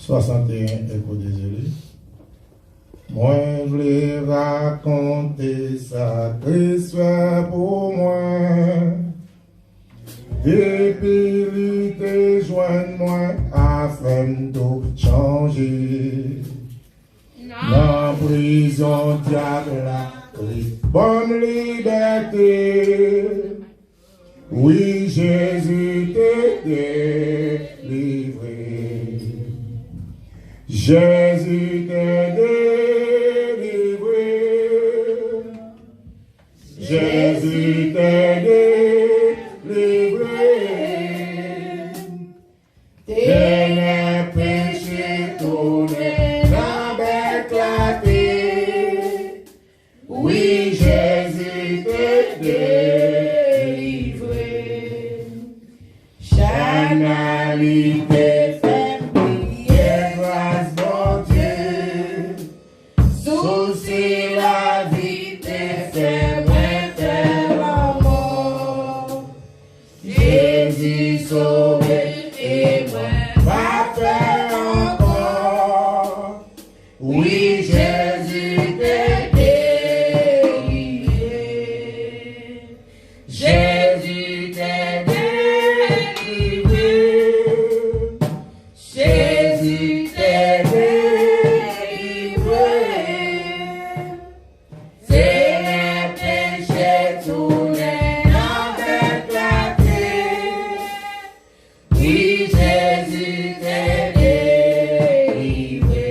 61 Écho des élus. Moi, je voulais raconter ça, triste pour moi. Depuis l'été, joins-moi afin de changer. Dans la prison, diable, la bonne liberté. Oui, Jésus t'est délivré. Jésus t'est délivré. Jésus t'est délivré. Tes péchés tournés avec la terre. Oui, Jésus t'est délivré. Chanalité. Sauvé et moi va faire encore. Oui, Jésus t'est délivré. Jésus t'est délivré. Jésus t'est délivré. C'est les péchés tournés avec la terre. Oui, Jésus t'est délivré.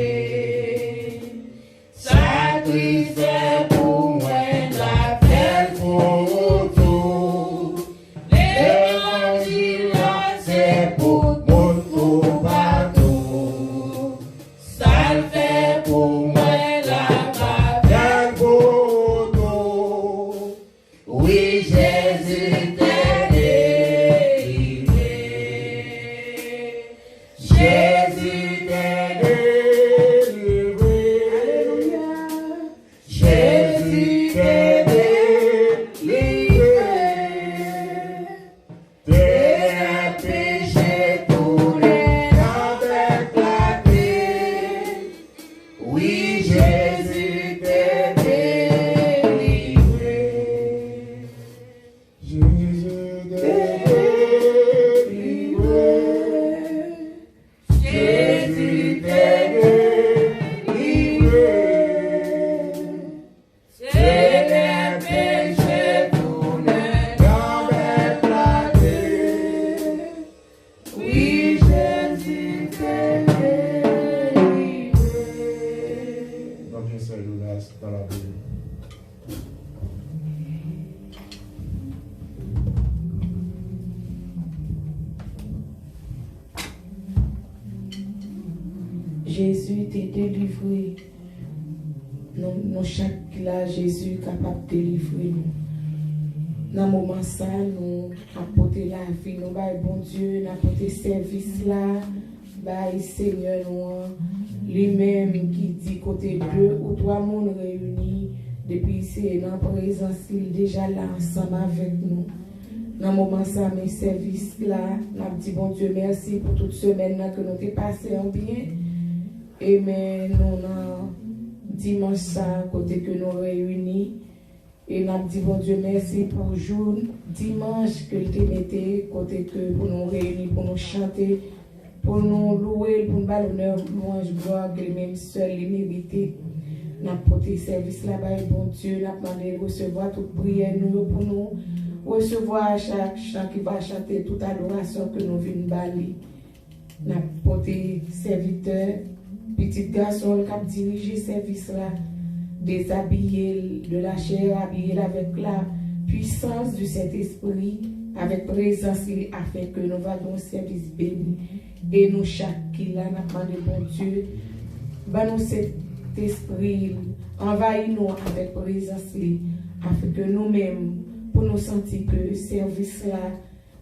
Sacrifice pour moi, la paix pour tout. L'évangile, c'est pour mon tout partout. Ça le fait pour moi, la paix pour tout. Oui, Jésus t'est délivré. Jésus t'est délivré. Alléluia. Jésus t'est délivré. Tes péchés tournés avec la terre. Oui, Jésus t'est délivré. Jésus t'est délivré. Jésus t'est délivré. C'est les péchés tournés avec la terre. Oui, Jésus t'est délivré. Donc, je sais, Jonas, dans la Bible. Jésus t'est délivré. Nous chaque là, Jésus est capable de délivrer nous. Dans le moment ça, nous apporter la vie, nous bail bon Dieu, nous apporter service là, bail Seigneur nous, lui-même qui dit côté 2 ou 3 monde réunis, depuis c'est dans la présence, il est déjà là ensemble avec nous. Dans le moment ça, mes services là, nous dit bon Dieu merci pour toute semaine là que nous t'ai passé en bien. Et mais nous dimanche ça, côté que nous réunis, et nous dit bon Dieu merci pour jour dimanche que tu mettais côté que pour nous réunir, pour nous chanter, pour nous louer, pour nous battre l'honneur, louange, gloire, que même seul les mériter. Nous porté service là-bas, bon Dieu, nous demandé de recevoir toute prière nous pour nous recevoir chaque chant qui va chanter, toute adoration que nous venons bali. Nous porté serviteur. Petit garçon qui a dirigé ce service-là, déshabillé de la chair, habillé avec la puissance du Saint-Esprit, avec présence, afin que nous vayons au service béni. Et nous, chaque qui là, nous demandé bon Dieu, nous cet esprit, envahis-nous avec présence, afin que nous-mêmes, pour nous sentir que ce service-là,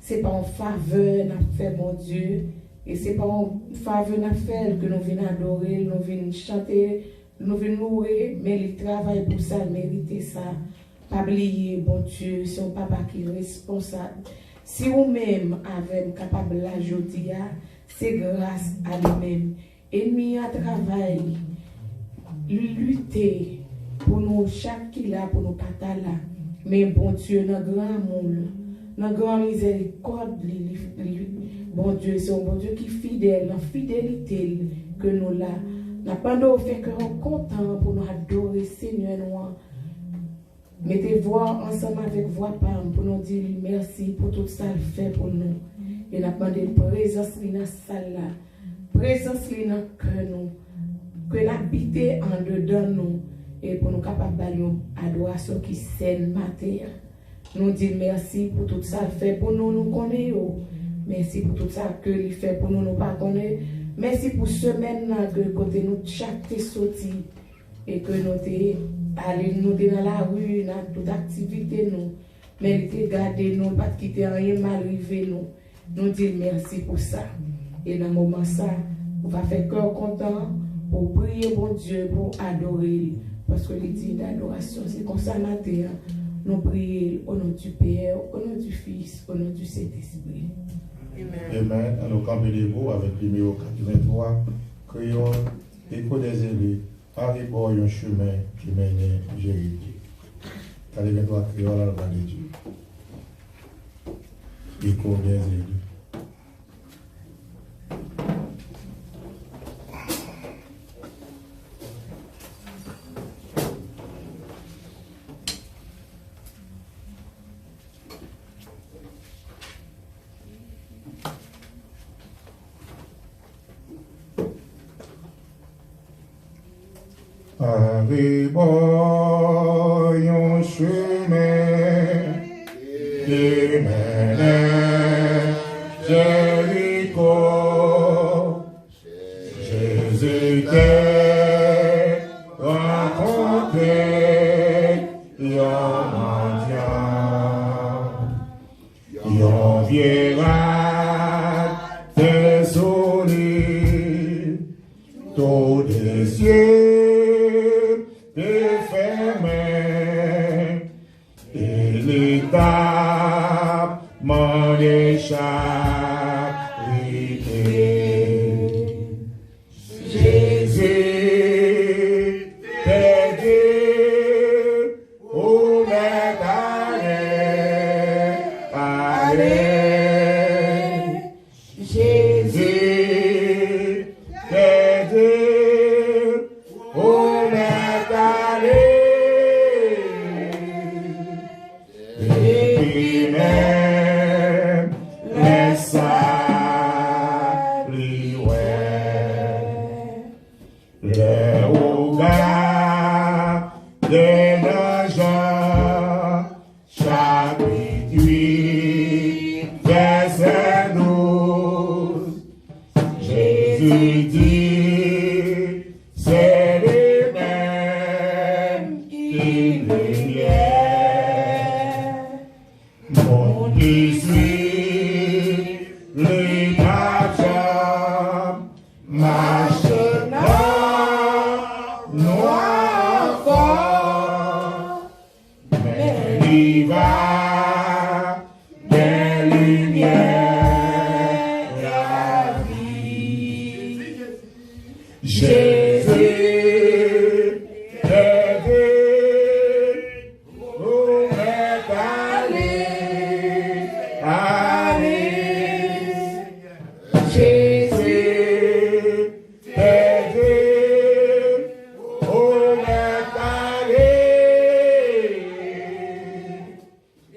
ce n'est pas en faveur, nous fait bon Dieu. Et ce n'est pas en faveur que nous venons adorer, nous venons chanter, nous venons louer, mais il travaille pour ça, il mérite ça. Pas oublier, bon Dieu, c'est un papa qui est responsable. Si vous-même avez capable la jodia, c'est grâce à lui-même. ennemi à travail, lutter pour nous, chaque qui là, pour nous pas là. Mais bon Dieu, dans grand amour, dans grand miséricorde, bon Dieu, c'est un bon Dieu qui est fidèle, dans fidélité que nous là. N'a pas de fait que nous content pour nous adorer Seigneur nous. Mettez voix ensemble avec voix pam pour nous dire merci pour tout ça qu'il fait pour nous. Et n'a pas de présence dans la salle là. Présence dans le cœur nous. Que l'habiter en dedans nous. Et pour nous capables de une adoration qui saine matin. Nous disons merci pour tout ça qu'il fait pour nous, nous connaissons. Merci pour tout ça que il fait pour nous, nous pas connaissons. Merci pour semaine là que côté nous chaque sorti et que nous allé nous dans la rue, dans toute activité nous. Mais il garder nous, pas quitter rien mal arrivé nous. Nous disons merci pour ça. Et dans ce moment ça, on va faire cœur content pour prier bon Dieu, pour adorer. Parce que les dit d'adoration, c'est comme ça matin. Nous prions au nom du Père, au nom du Fils, au nom du Saint-Esprit. Amen. Alors, camper debout avec le numéro 83, crions écho des élus, arrivons un chemin qui mène à Jéricho. 83, crions la voix de Dieu. Écho des élus. Arrivons un chemin qui mène à Jéricho. Jésus t'est rencontré, yon mendiant, yon vieillard désolé, tout des cieux. Mon échappé, Jésus t'est dit où m'est allé, Jésus t'est dit où m'est allé, et puis même les regards des gens, chapitre 8, verset 12, Jésus dit, c'est lui-même qui brillait, mon qui suit les pages, marche noir encore, mais il va des lumières la vie. Jésus t'est dit, où est allé, Jésus t'est dit, où est allé,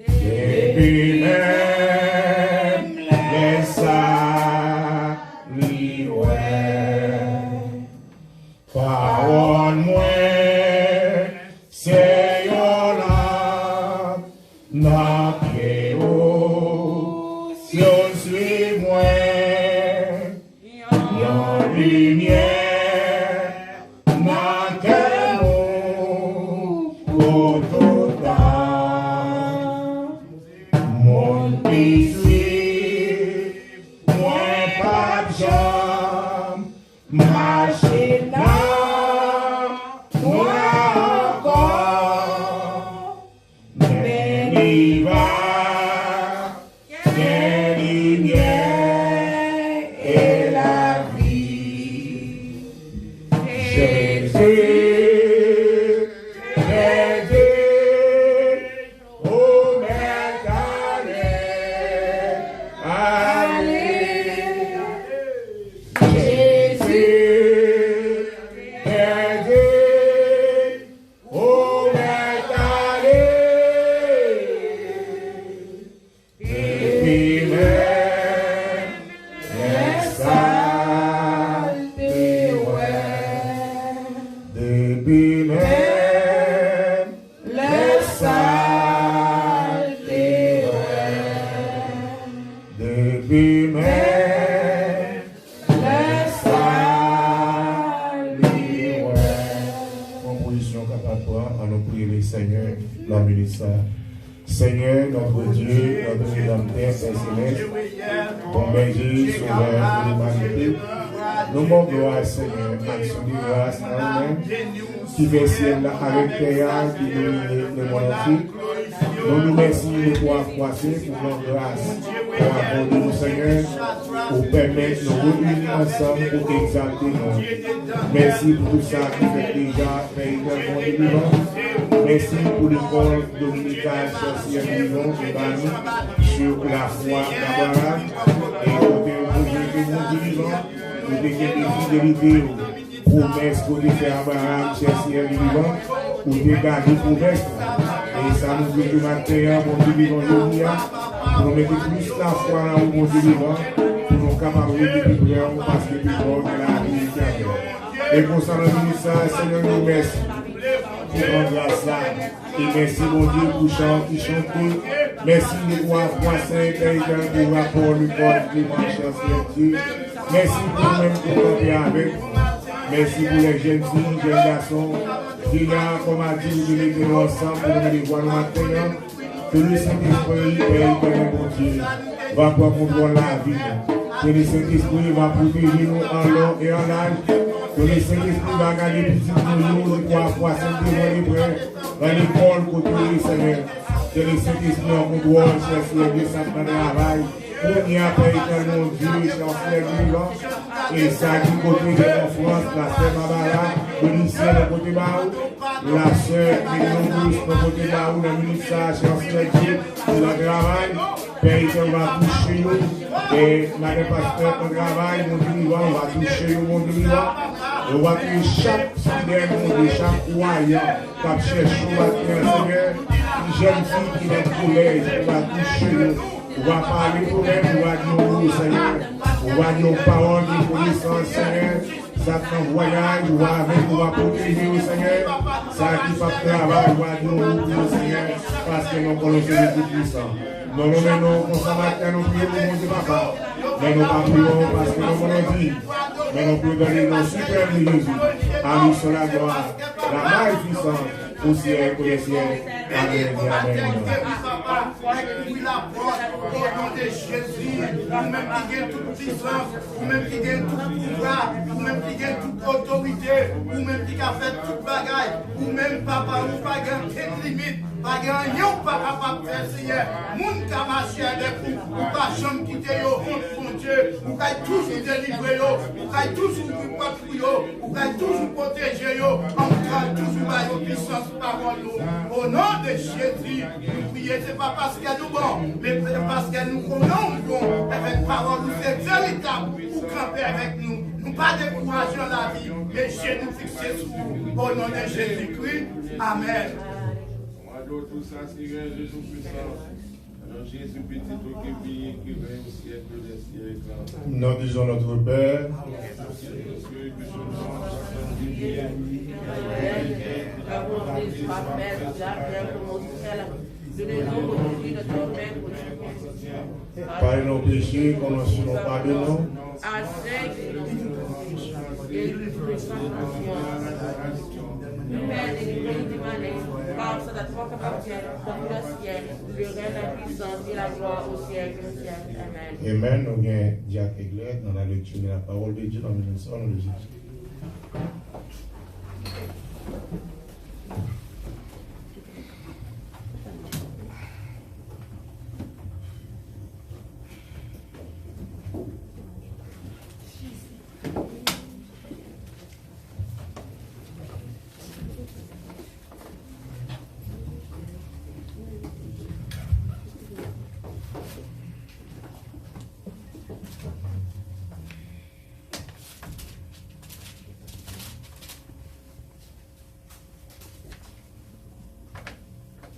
et puis même les salis, parole moins, c'est yon lampe, n'a pied haut, si on suit moins, yon lumière, n'a qu'un mot, pour tout temps, mon biscuit, moins pas de jambe, marcher là, moi encore, mais il va, des lumières et la vie. prions les Seigneur, dans le ministère. Seigneur, notre Dieu, notre Rédempteur, Père Céleste, bon berger, sauveur de l'humanité, nous demandons gloire, Seigneur, action de grâce à nous-mêmes, qui fait ciel avec terre, qui nous le monde entier. Nous nous remercions de pouvoir croiser pour notre grâce, pour accorder nous, Seigneur, pour permettre de nous réunir ensemble pour exalter nous. Merci pour tout ça qui fait déjà véritablement vivant. Merci pour l'école dominicale sorcière vivant sur la foi d'Abraham et pour que nous vivant, pour que les fidélités, promesses pour faire Abraham sorcière vivant, pour que garder promesses. Et ça nous dit que matin, mon Dieu vivant, pour nous mettre plus la foi là où mon Dieu vivant, pour nous capables de vivre parce que nous avons la vie qui a. Et pour ça, nous disons ça, Seigneur, nous remercie pour rendre grâce là. Et merci, mon Dieu, pour chanter. Merci de voir Poisson, pour rapport le corps de Dieu. Merci pour nous-mêmes pour camper avec. Merci pour les jeunes filles, jeunes garçons, qui là, comme a dit, nous mettons ensemble pour nous les voir le matin. Que le Saint-Esprit, Père éternel, mon Dieu, va pouvoir contrôler la vie. Que le Saint-Esprit va protéger nous en long et en large. Que le Saint-Esprit va garder petit pour nous, pour Poisson devant les frères, dans l'école, côté du Seigneur. Que le Saint-Esprit en contrôle, cher Seigneur, de sa travail. Pour y appeler mon Dieu, cher frère vivant. Et ça qui côté de France, la sœur Mabara, le lycée de côté Baou, la sœur Ménonous de côté Baou, le ministère, cher frère Dieu, de la travail. Père, on va toucher nous. Et madame pasteur, on travaille, mon Dieu vivant, on va toucher nous, mon Dieu vivant. On va toucher chaque fidèle, mon Dieu, chaque croyant, qui cherche au matin, Seigneur, une jeune fille qui est au collège, on va toucher nous. On va parler pour elle, on va dire au Seigneur. On va dire aux paroles de connaissance, Seigneur. Ça fait un voyage, on va avec, on va protéger au Seigneur. Ça qui fait travail, on va dire au Seigneur. Parce que nous connaissons le Tout-Puissant. Nous nous menons consommateurs, nous prions pour mon Dieu Papa. Mais nous ne prions parce que nous voulons dire. Mais nous prions dans le nom suprême de Jésus. À lui sur la gloire, la magnificence, au ciel, pour les ciels. Amen. Amen. Au nom de Jésus, vous-même qui gagnez toute puissance, vous-même qui gagnez tout pouvoir, vous-même qui gagnez toute autorité, vous-même qui avez fait toute bagaille, vous-même, papa, vous pas gagné de limite, pas gagné ou pas capable de faire, Seigneur. Moun qui a marché avec vous, ou pas jamais quitter yo, mon Dieu, vous pouvez toujours délivrer yo, vous pouvez toujours vous porter yo, vous pouvez toujours protéger yo, en tout cas, toujours par vos puissances, parole yo. Au nom de Jésus, nous prions, c'est pas parce qu'elle nous bon, mais parce qu'elle nous connaît, avec parole, c'est véritable pour camper avec nous. Nous pas décourager la vie, mais chez nous fixer sur vous. Au nom de Jésus-Christ, Amen. Tout ça, Seigneur Jésus puissant. Alors Jésus petit qui règne au siècle des siècles. Nous disons notre Père. Par nos péchés, qu'on nous pardonne. Père, délivre-nous du malin, car c'est à toi qu'appartiennent dans le ciel, le règne, la puissance et la gloire au siècle des siècles. Amen. Amen. Nous avons Jacques Eglet dans la lecture de la parole de Dieu dans le ministère de Jésus.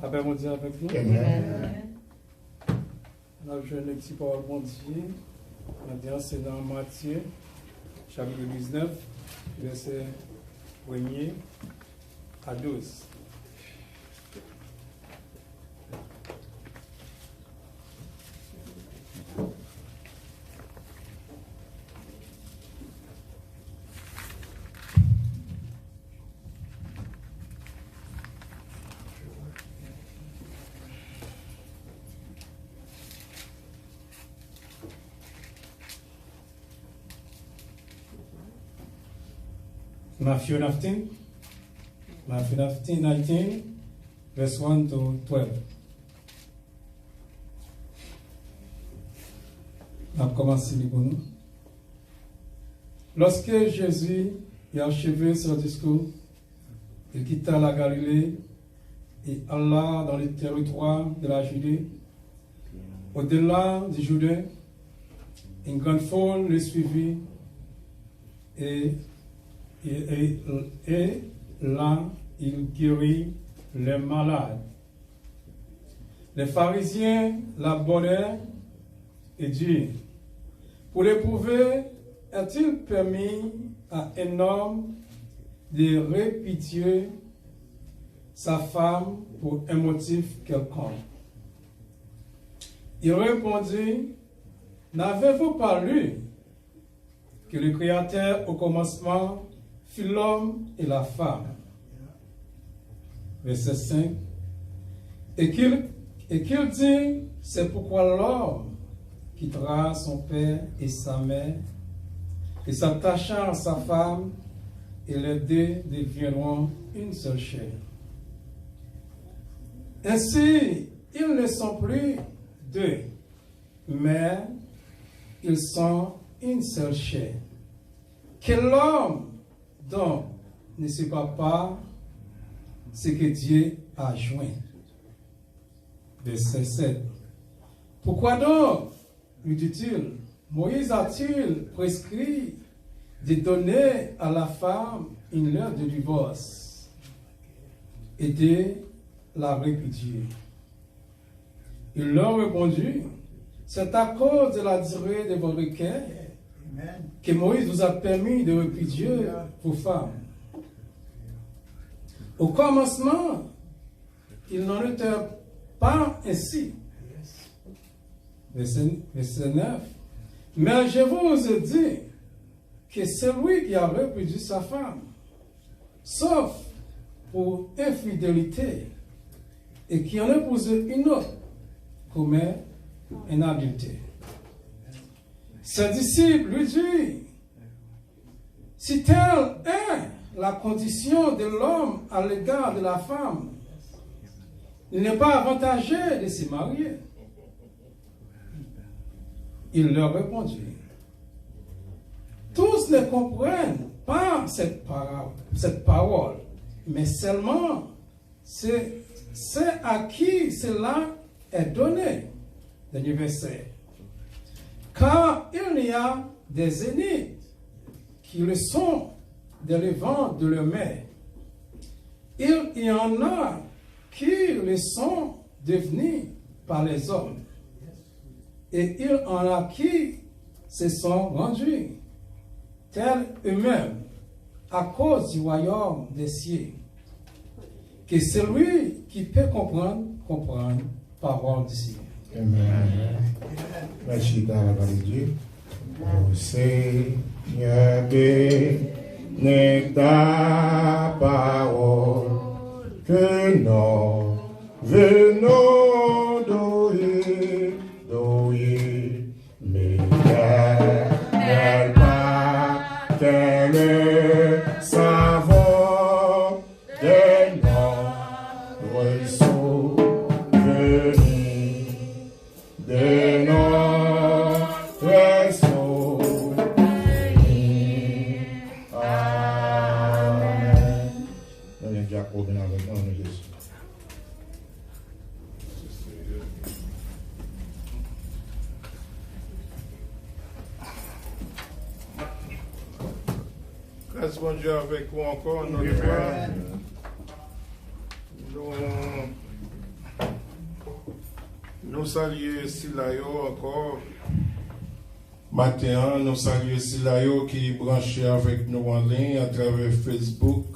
Après, on dit avec vous. Amen. On a joué un petit parole bon Dieu. Maintenant, c'est dans Matthieu, chapitre 19, verset 1er à 12. Matthew 19, 19, verse 1 to 12. On va commencer pour nous. Lorsque Jésus a achevé son discours, il quitta la Galilée et alla dans les territoires de la Judée. Au-delà du Jourdain, une grande foule le suivit et là, il guérit les malades. Les pharisiens l'abordèrent et dirent: pour l'éprouver, est-il permis à un homme de répudier sa femme pour un motif quelconque? Il répondit: n'avez-vous pas lu que le Créateur au commencement fit l'homme et la femme? Verset 5. Et qu'il dit: c'est pourquoi l'homme quittera son père et sa mère, et s'attachant à sa femme, et les deux deviendront une seule chair. Ainsi, ils ne sont plus deux, mais ils sont une seule chair. Que l'homme donc ne sépare pas ce que Dieu a joint. Verset 7. Pourquoi donc, lui dit-il, Moïse a-t-il prescrit de donner à la femme une heure de divorce et de la répudier? Il leur répondit: c'est à cause de la durée de vos requêtes que Moïse vous a permis de répudier vos femmes. Au commencement, il n'en était pas ainsi. Verset 9. Mais je vous ai dit que celui qui a répudié sa femme, sauf pour infidélité, et qui en a épousé une autre, commet un adultère. Ses disciples lui disent: si telle est la condition de l'homme à l'égard de la femme, il n'est pas avantageux de se marier. Il leur répondit: tous ne comprennent pas cette parole, mais seulement c'est à qui cela est donné. Dernier verset. Car il y a des aînés qui le sont des levants de leur mère. Il y en a qui le sont devenus par les hommes. Et il en a qui se sont rendus tels eux-mêmes à cause du royaume des cieux. Que celui qui peut comprendre, parole du Seigneur. Amen. Merci d'avoir Dieu. Ô Seigneur, bénis ta parole que nous venons d'oïr, mais qu'elle pas qu'elle savons de notre souvenir, de notre souvenir. Amen. Donnez Jacob avec nous, Jésus. Grâce bon Dieu avec vous encore, notre frère. Nous saluons Silayo encore. Matin, nous saluons Silayo qui est branché avec nous en ligne à travers Facebook.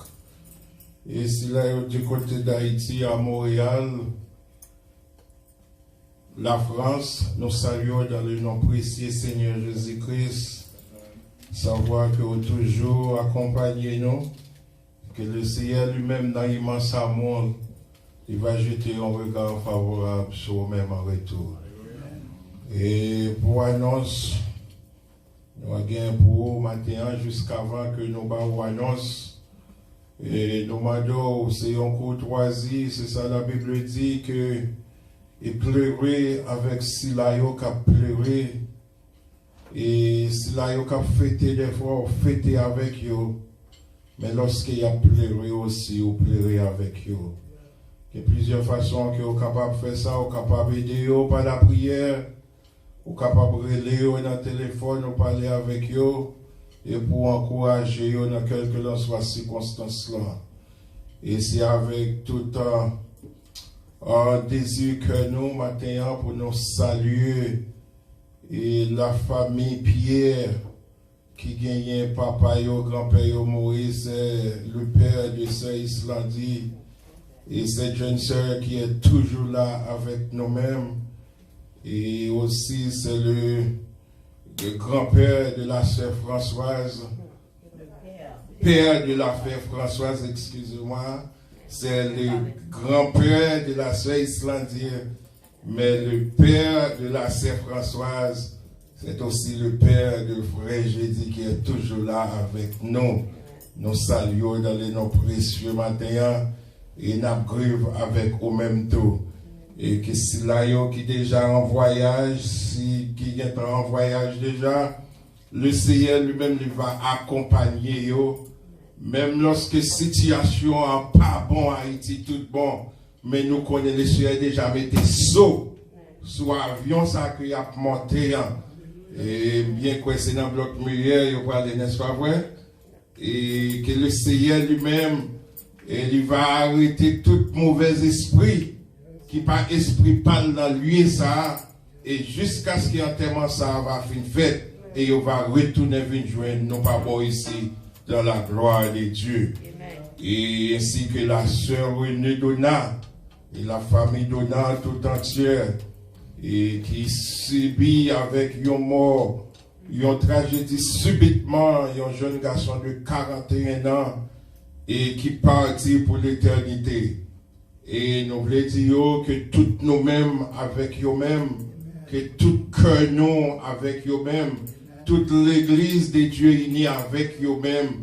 Et Silayo du côté d'Haïti à Montréal. La France, nous saluons dans le nom précieux Seigneur Jésus-Christ. Savoir que vous toujours accompagnez nous, que le Seigneur lui-même dans l'immense amour, il va jeter un regard favorable sur vous-même en retour. Et pour annonce, nous avons pour matin jusqu'avant que nous avons annonce, Et nous demandons, c'est en courtoisie, c'est ça la Bible dit que il pleurait avec Silayo qui a pleuré. Et Silayo qui a fêté des fois, fêté avec eux. Mais lorsqu'il a pleuré aussi, il pleurait avec eux. Il y a plusieurs façons que vous êtes capable de faire ça, vous êtes capable d'aider par la prière, vous êtes capable de relayer dans le téléphone, ou parler avec eux, et pour encourager eux dans quelle que soit la circonstance là. Et c'est avec tout un désir que nous, maintenant, pour nous saluer, et la famille Pierre, qui gagnait papa et grand-père Moïse, le père de sœur Islandie, et cette jeune sœur qui est toujours là avec nous-mêmes. Et aussi, c'est le grand-père de la sœur Françoise, père de la sœur Françoise, excusez-moi. C'est le grand-père de la sœur Islandie, mais le père de la sœur Françoise, c'est aussi le père de frère Jésus qui est toujours là avec nous. Nous saluons dans les noms précieux matin et nous grève avec au même temps. Et que si là, qui déjà en voyage, si qui est en voyage déjà, le Seigneur lui-même il va accompagner yo. Même lorsque la situation n'est pas bon à Haïti, tout bon, mais nous connaissons le Seigneur déjà mis des sauts sur l'avion, ça qui a monté. Et bien que c'est dans le bloc muraire, il parle, n'est-ce pas vrai? Et que le Seigneur lui-même, il va arrêter tout mauvais esprit, qui par esprit parle dans lui, ça, et jusqu'à ce qu'il enterrement ça va finir fait, et il va retourner venir joindre, non pas bon ici, dans la gloire de Dieu. Et ainsi que la sœur Renée Donat, et la famille Donat tout entière, et qui subit avec une mort, une tragédie subitement, un jeune garçon de 41 ans, et qui partit pour l'éternité. Et nous voulons dire que toutes nous-mêmes avec eux-mêmes, que tout cœur nous avec eux-mêmes, toute l'église de Dieu unie avec eux-mêmes,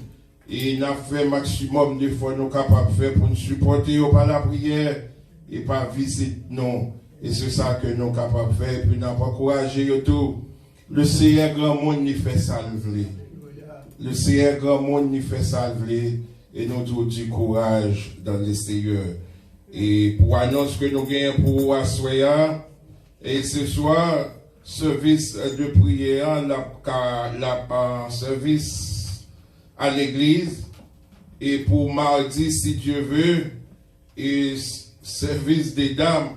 et nous avons fait maximum de fois nous capables de faire pour nous supporter par la prière et par visite nous. Et c'est ça que nous sommes capables de faire, puis nous avons encouragé tout. Le Seigneur grand monde nous fait salver. Le Seigneur grand monde nous fait salver, et nous avons du courage dans le Seigneur. Et pour annoncer que nous gagnons pour Assoya, et ce soir, service de prière, la service à l'église, et pour mardi, si Dieu veut, et service des dames.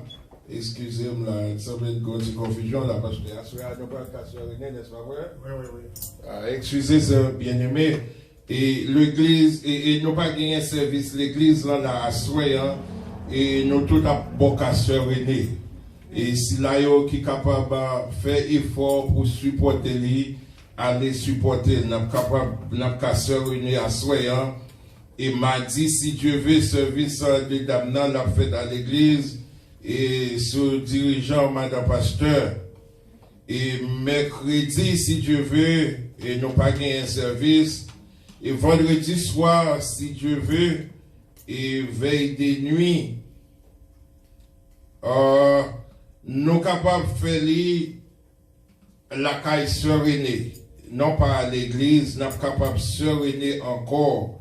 Excusez-moi, ça semble être une grosse confusion là, parce que Assoya n'a pas de casse n'est-ce pas vrai? Oui. Excusez, bien-aimé. Et l'église, et nous pas gagné service, l'église là, la Assoya, et nous tous à Bocasseur René. Et si là, qui est capable de faire effort pour supporter lui, aller supporter, nous sommes capables de Casseur René à Soya. Et mardi, si Dieu veut, service de Damna, l'a fait à l'église, et sous dirigeant, madame pasteur. Et mercredi, si Dieu veut, et nous pas gagné un service. Et vendredi soir, si Dieu veut, et veille des nuits, nous sommes capables de faire la caille serenée, non pas à l'église, nous sommes capables de serener encore.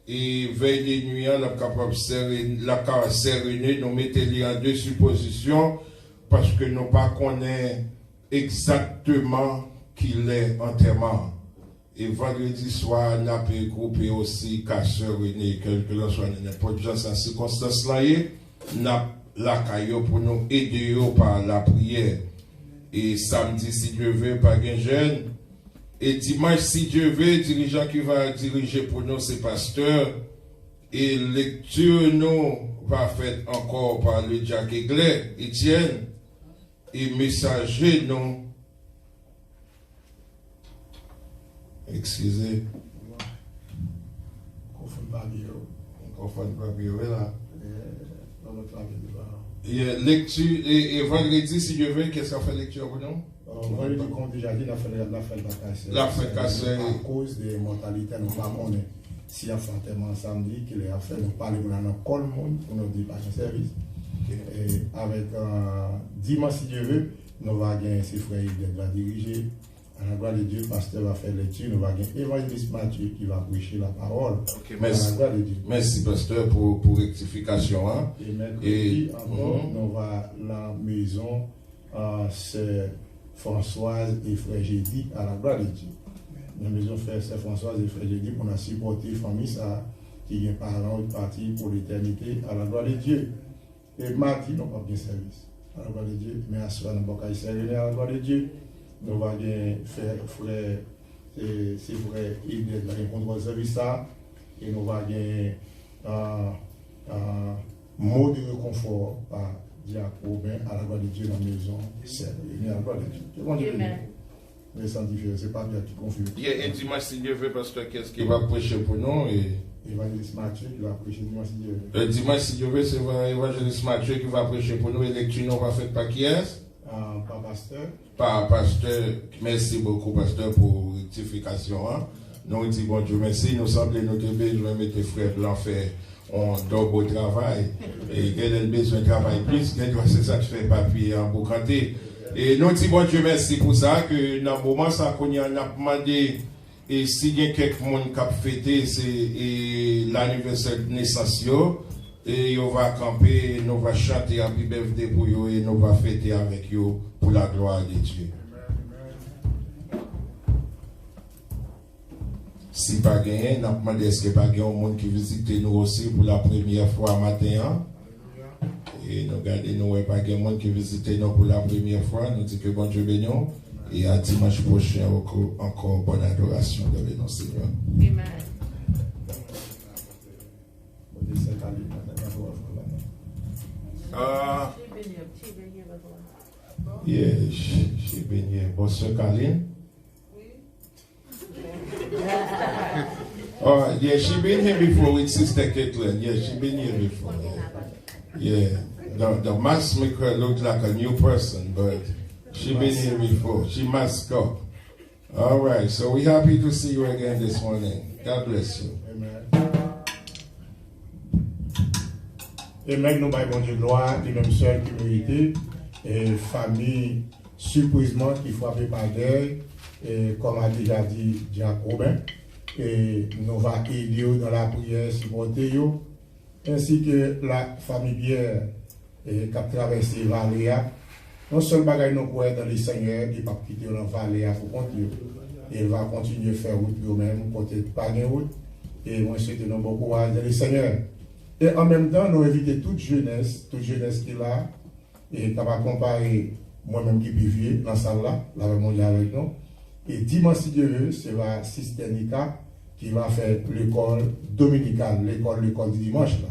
Et veille des nuits, nous sommes capables de serener, nous mettons en deux suppositions, parce que nous ne connaissons pas exactement qu'il est enterrement. Et vendredi soir, nous avons groupé aussi qu'à serener, quel que soit n'importe quelle circonstance là, nous avons la caillou pour nous aider par la prière. Et samedi, si Dieu veut, par un jeune. Et dimanche, si Dieu veut, dirigeant qui va diriger pour nous, c'est pasteur. Et lecture, nous, va faire encore par le Jack Eglet, Etienne. Et messager, nous. Excusez. Confond Babio, là. Et lecture, et vendredi, si Dieu veut, qu'est-ce qu'on fait lecture pour nous? Vendredi, comme déjà dit, la fête La fête cassée. À cause des mentalités, nous ne pas connaître. si on fait tellement samedi, qu'il a fait, nous parlons dans le col monde pour nous dire pas de service. Et avec dimanche, si Dieu veut, nous allons gagner ses frères qui va diriger. À la gloire de Dieu, le pasteur va faire l'étude, nous allons gagner évangéliste Mathieu qui va prêcher la parole. Okay, merci. Merci, pasteur, pour rectification. Hein? Et mercredi, encore, nous allons à la maison, c'est Françoise et frère Jédi à la gloire de Dieu. La maison c'est Françoise et frère Jédi pour nous supporter la famille ça, qui est parents parti pour l'éternité à la gloire de Dieu. Et mardi, nous n'avons pas bien service à la gloire de Dieu, mais à ce moment, nous n'avons pas servir à la gloire de Dieu. Nous allons faire frère, c'est frère, il va contrôler le service ça, et nous allons gagner un mot de réconfort par Diacobin à la gloire de Dieu dans la maison. C'est à la gloire de Dieu. Amen. Mais sans différence, c'est pas bien qui confie. Et dimanche, si Dieu veut, pasteur, qu'est-ce qu'il va prêcher pour nous? Évangéliste Mathieu qui va prêcher dimanche, si Dieu veut. Dimanche, si Dieu veut, c'est évangéliste Mathieu qui va prêcher pour nous. Et lecture, nous va faire par qui est-ce? Par pasteur. Par pasteur. Merci beaucoup, pasteur, pour rectification. Hein? Nous disons, bon Dieu, merci. Nous semblons notre besoin, mettre frère Blanc faire un double travail. Et quel est le besoin de travail plus? C'est ça qui fait papier en beau canté. Et nous disons, bon Dieu, merci pour ça, que dans le moment ça qu'on a demandé, et s'il y a quelqu'un qui a fêté, c'est l'anniversaire de naissance, et on va camper, nous va chanter Happy Birthday pour eux, et nous va fêter avec eux pour la gloire de Dieu. Si pas gagné, nous avons demandé est-ce qu'il n'y a pas un monde qui visite nous aussi pour la première fois matin. Et nous regardons, nous n'avons pas de monde qui visite nous pour la première fois. Nous disons que bon Dieu bénisse. Et à dimanche prochain, encore bonne adoration de nos Seigneur. Amen. J'ai béni. Bonsoir, Caroline. Oh, yeah, she been here before with Sister Caitlin. Yeah, she been here before. Yeah. The mask make her look like a new person, but she been here before. She masked up. All right, so we're happy to see you again this morning. God bless you. Amen. Et maintenant, nous avons Dieu gloire, les mêmes sœurs qui méritent, et famille surprisement qui frappée par deuil, et comme a déjà dit Jacobin, et nous va aider dans la prière, supporter, ainsi que la famille Pierre qui a traversé Valéa. Non seulement nous pouvons être dans les seigneurs, il ne va pas quitter la Valéa pour continuer. Il va continuer à faire route lui-même, peut-être pas de route. Et moi, je souhaite bon courage dans les seigneurs. Et en même temps, nous invitons toute jeunesse qui est là, et qui va comparer moi-même qui vivais dans cette salle-là, la mondiale avec nous. Et dimanche, si Dieu veut, c'est la Sister Nika qui va faire l'école dominicale, l'école du dimanche. Là.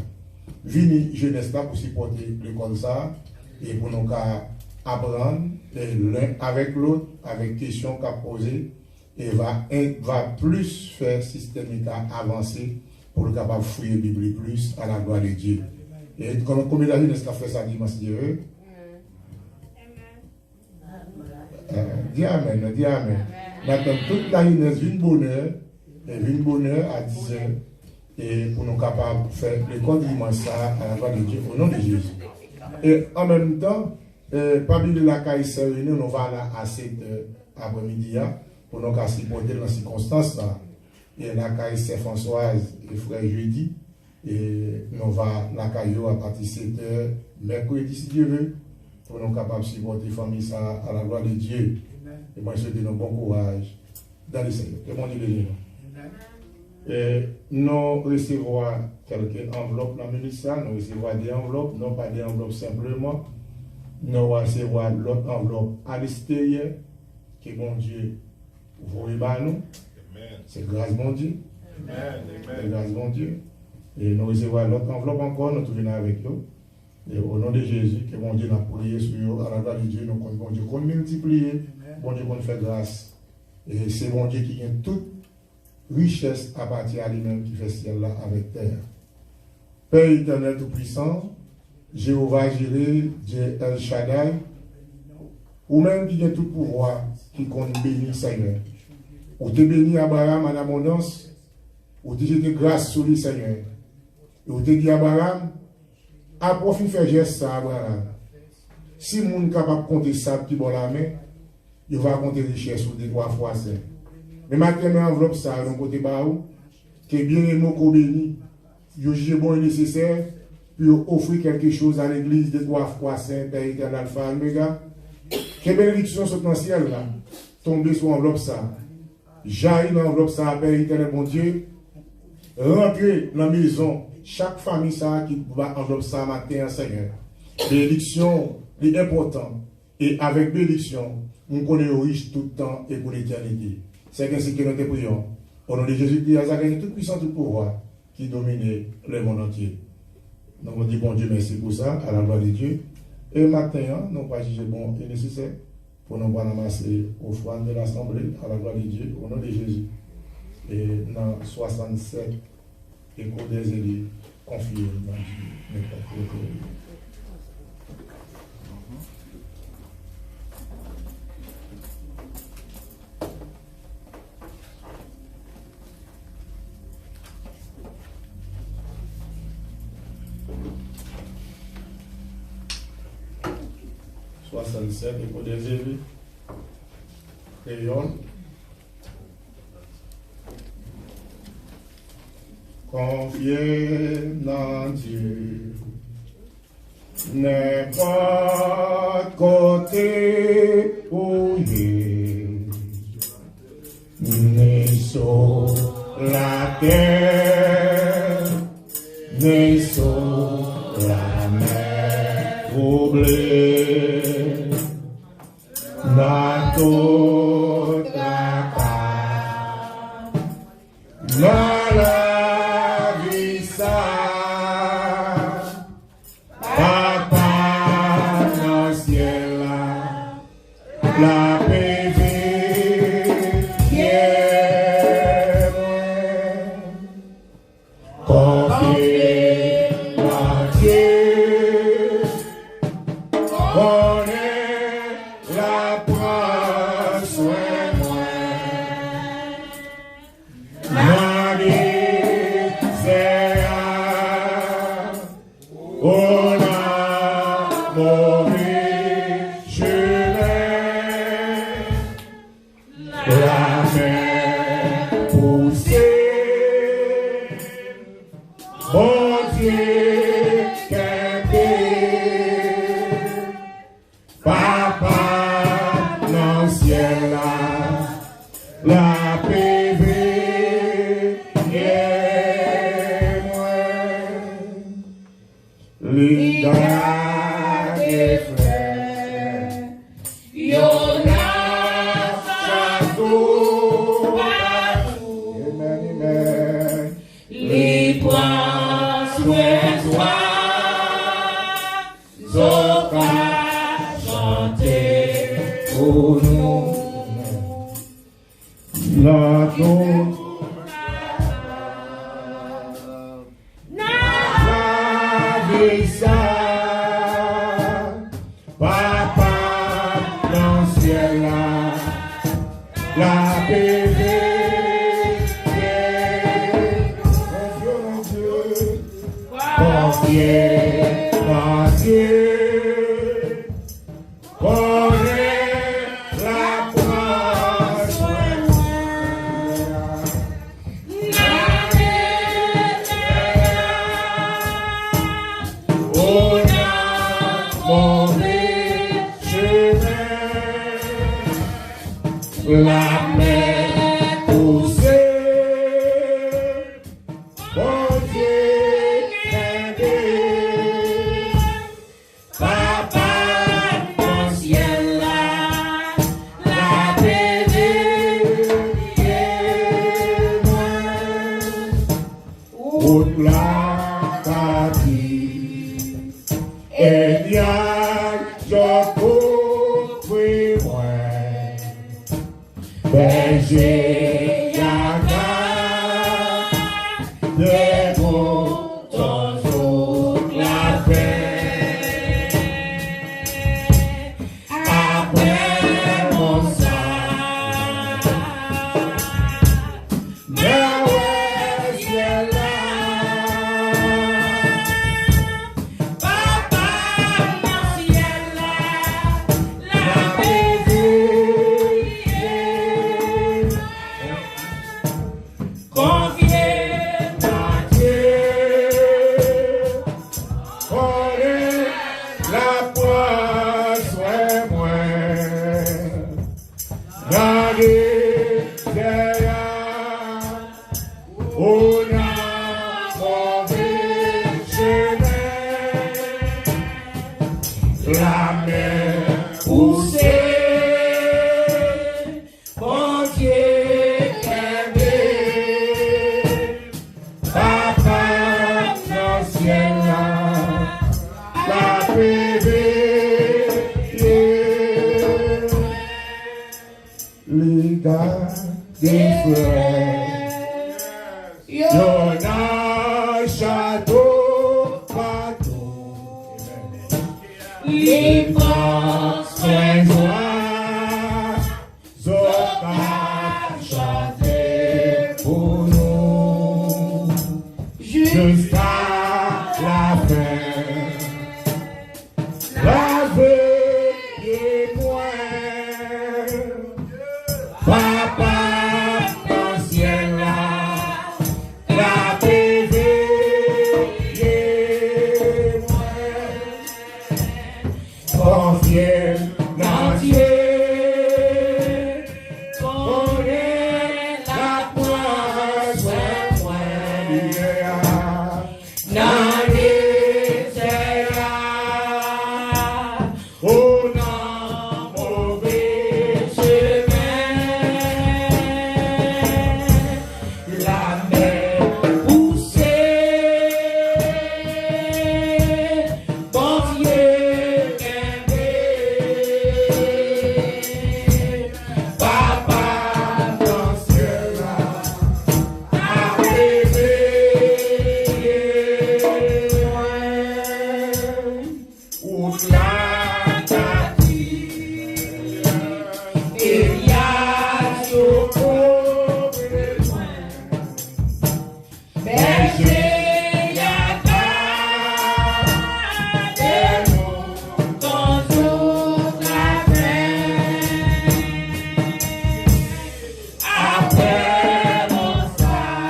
Vini jeunesse là pour supporter l'école ça, et pour nous apprendre l'un avec l'autre, avec questions qu'a posées, et va plus faire systémiquement avancer pour le capable de fouiller la Bible plus à la gloire de Dieu. Et combien de jeunesse qui a fait ça dimanche, si Dieu veut? Dis Amen, dis Amen. Maintenant, toute la jeunesse vient bonheur à 10 heures. Et pour nous capables de faire l'école du dimanche à la gloire de Dieu au nom de Jésus. Et en même temps, parmi la caisse réunie, nous va là à 7 après-midi pour nous supporter dans ces circonstances là. Et la caisse Françoise et frère jeudi. Et nous va la caillou à partir de 7 h mercredi si Dieu veut. Pour nous capables de supporter la famille ça à la gloire de Dieu. Et moi je souhaite un bon courage dans les Seigneur. Que mon Dieu bénisse. Et nous recevons quelques enveloppes dans le ministère, nous recevons des enveloppes, non pas des enveloppes simplement, nous recevons l'autre enveloppe à l'extérieur, que bon Dieu vous à nous. C'est grâce bon Dieu. C'est grâce bon Dieu. Et nous recevons l'autre enveloppe encore, nous venons avec nous. Et au nom de Jésus, que bon Dieu n'a prié sur nous, à la gloire de Dieu, nous bon Dieu qu'on multiplie, bon Dieu qu'on fait grâce. Et c'est bon Dieu qui gagne tout. Richesse à partir à lui-même qui fait ciel là avec terre. Père éternel tout-puissant, Jéhovah Jireh, Dieu El Shaddai, ou même qui a tout pouvoir, qui compte bénir Seigneur. Ou te bénir Abraham en abondance, ou te jeté grâce sur le Seigneur. Et ou te dit à Abraham, à profit faire geste ça Abraham. Si le monde est capable de compter ça qui bon la main, il va compter richesse ou des 3 fois ça. Mais maintenant, enveloppe ça, d'un côté baou, que bien les mots bénis, il juge bon et nécessaire, puis offrir quelque chose à l'église de 3 fois saint, Père éternel, Alpha, Omega. Que bénédiction sur le ciel là, tomber sur enveloppe ça. Jaillit dans l'enveloppe ça, Père éternel, mon Dieu. Rentrer dans la maison, chaque famille ça qui va enveloppe ça matin, Seigneur. Bénédiction est important. Et avec bénédiction, nous connaissons riche tout le temps et pour l'éternité. C'est ainsi que nous te prions. Au nom de Jésus-Christ, à gagné toute puissance, tout pouvoir qui domine le monde entier. Nous avons dit bon Dieu, merci pour ça, à la gloire de Dieu. Et maintenant, nous pas juger bon et nécessaire pour nous ramasser offrande de l'Assemblée, à la gloire de Dieu, au nom de Jésus. Et dans 67, écho des élus, confiés dans Dieu. 67, et pour des élus, crayon, confiez dans Dieu, n'importe côté où il est, ni sur la terre, ni sur la mer troublée. Dans toute la part, dans la vie ça, papa dans le ciel là, la paix vient, confier dans Dieu. prend soin moi. Dans les derrière, on a mauvais chemin. La mer poussée, bon Dieu aimé. Papa dans le ciel là, la bébé. Les gars des frères, y'en a château, bateau, les prend soin de moi, Zoka chanter pour nous, jusqu'à la fin, la veille moi. Papa dans le ciel là, la bébé moi. Confier dans Dieu, connaît la poisse, dans les airs, on a mauvais chemin. La mer poussée, bon Dieu aimé. Papa dans le ciel là, a bébé ou la tati, il y a socorro besoin. Berger yaka, des mots dans toute la main. Après mon sac,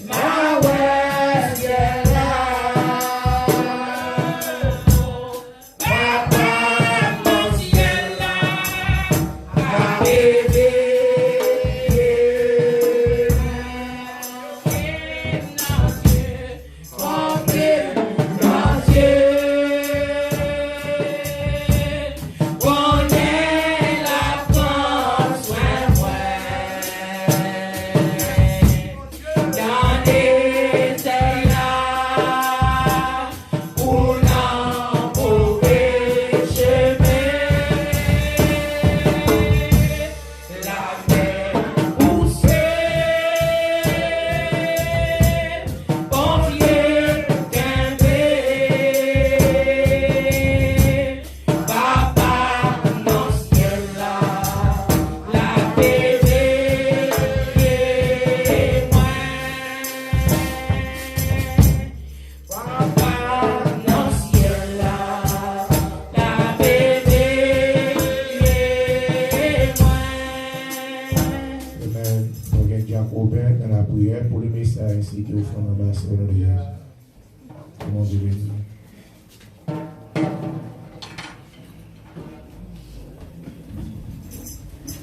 ma ouest est là. Papa mon ciel là, la bébé. Jacobin dans la prière pour le message ainsi que au fond de la au nom de Jésus. Que mon Dieu bénisse.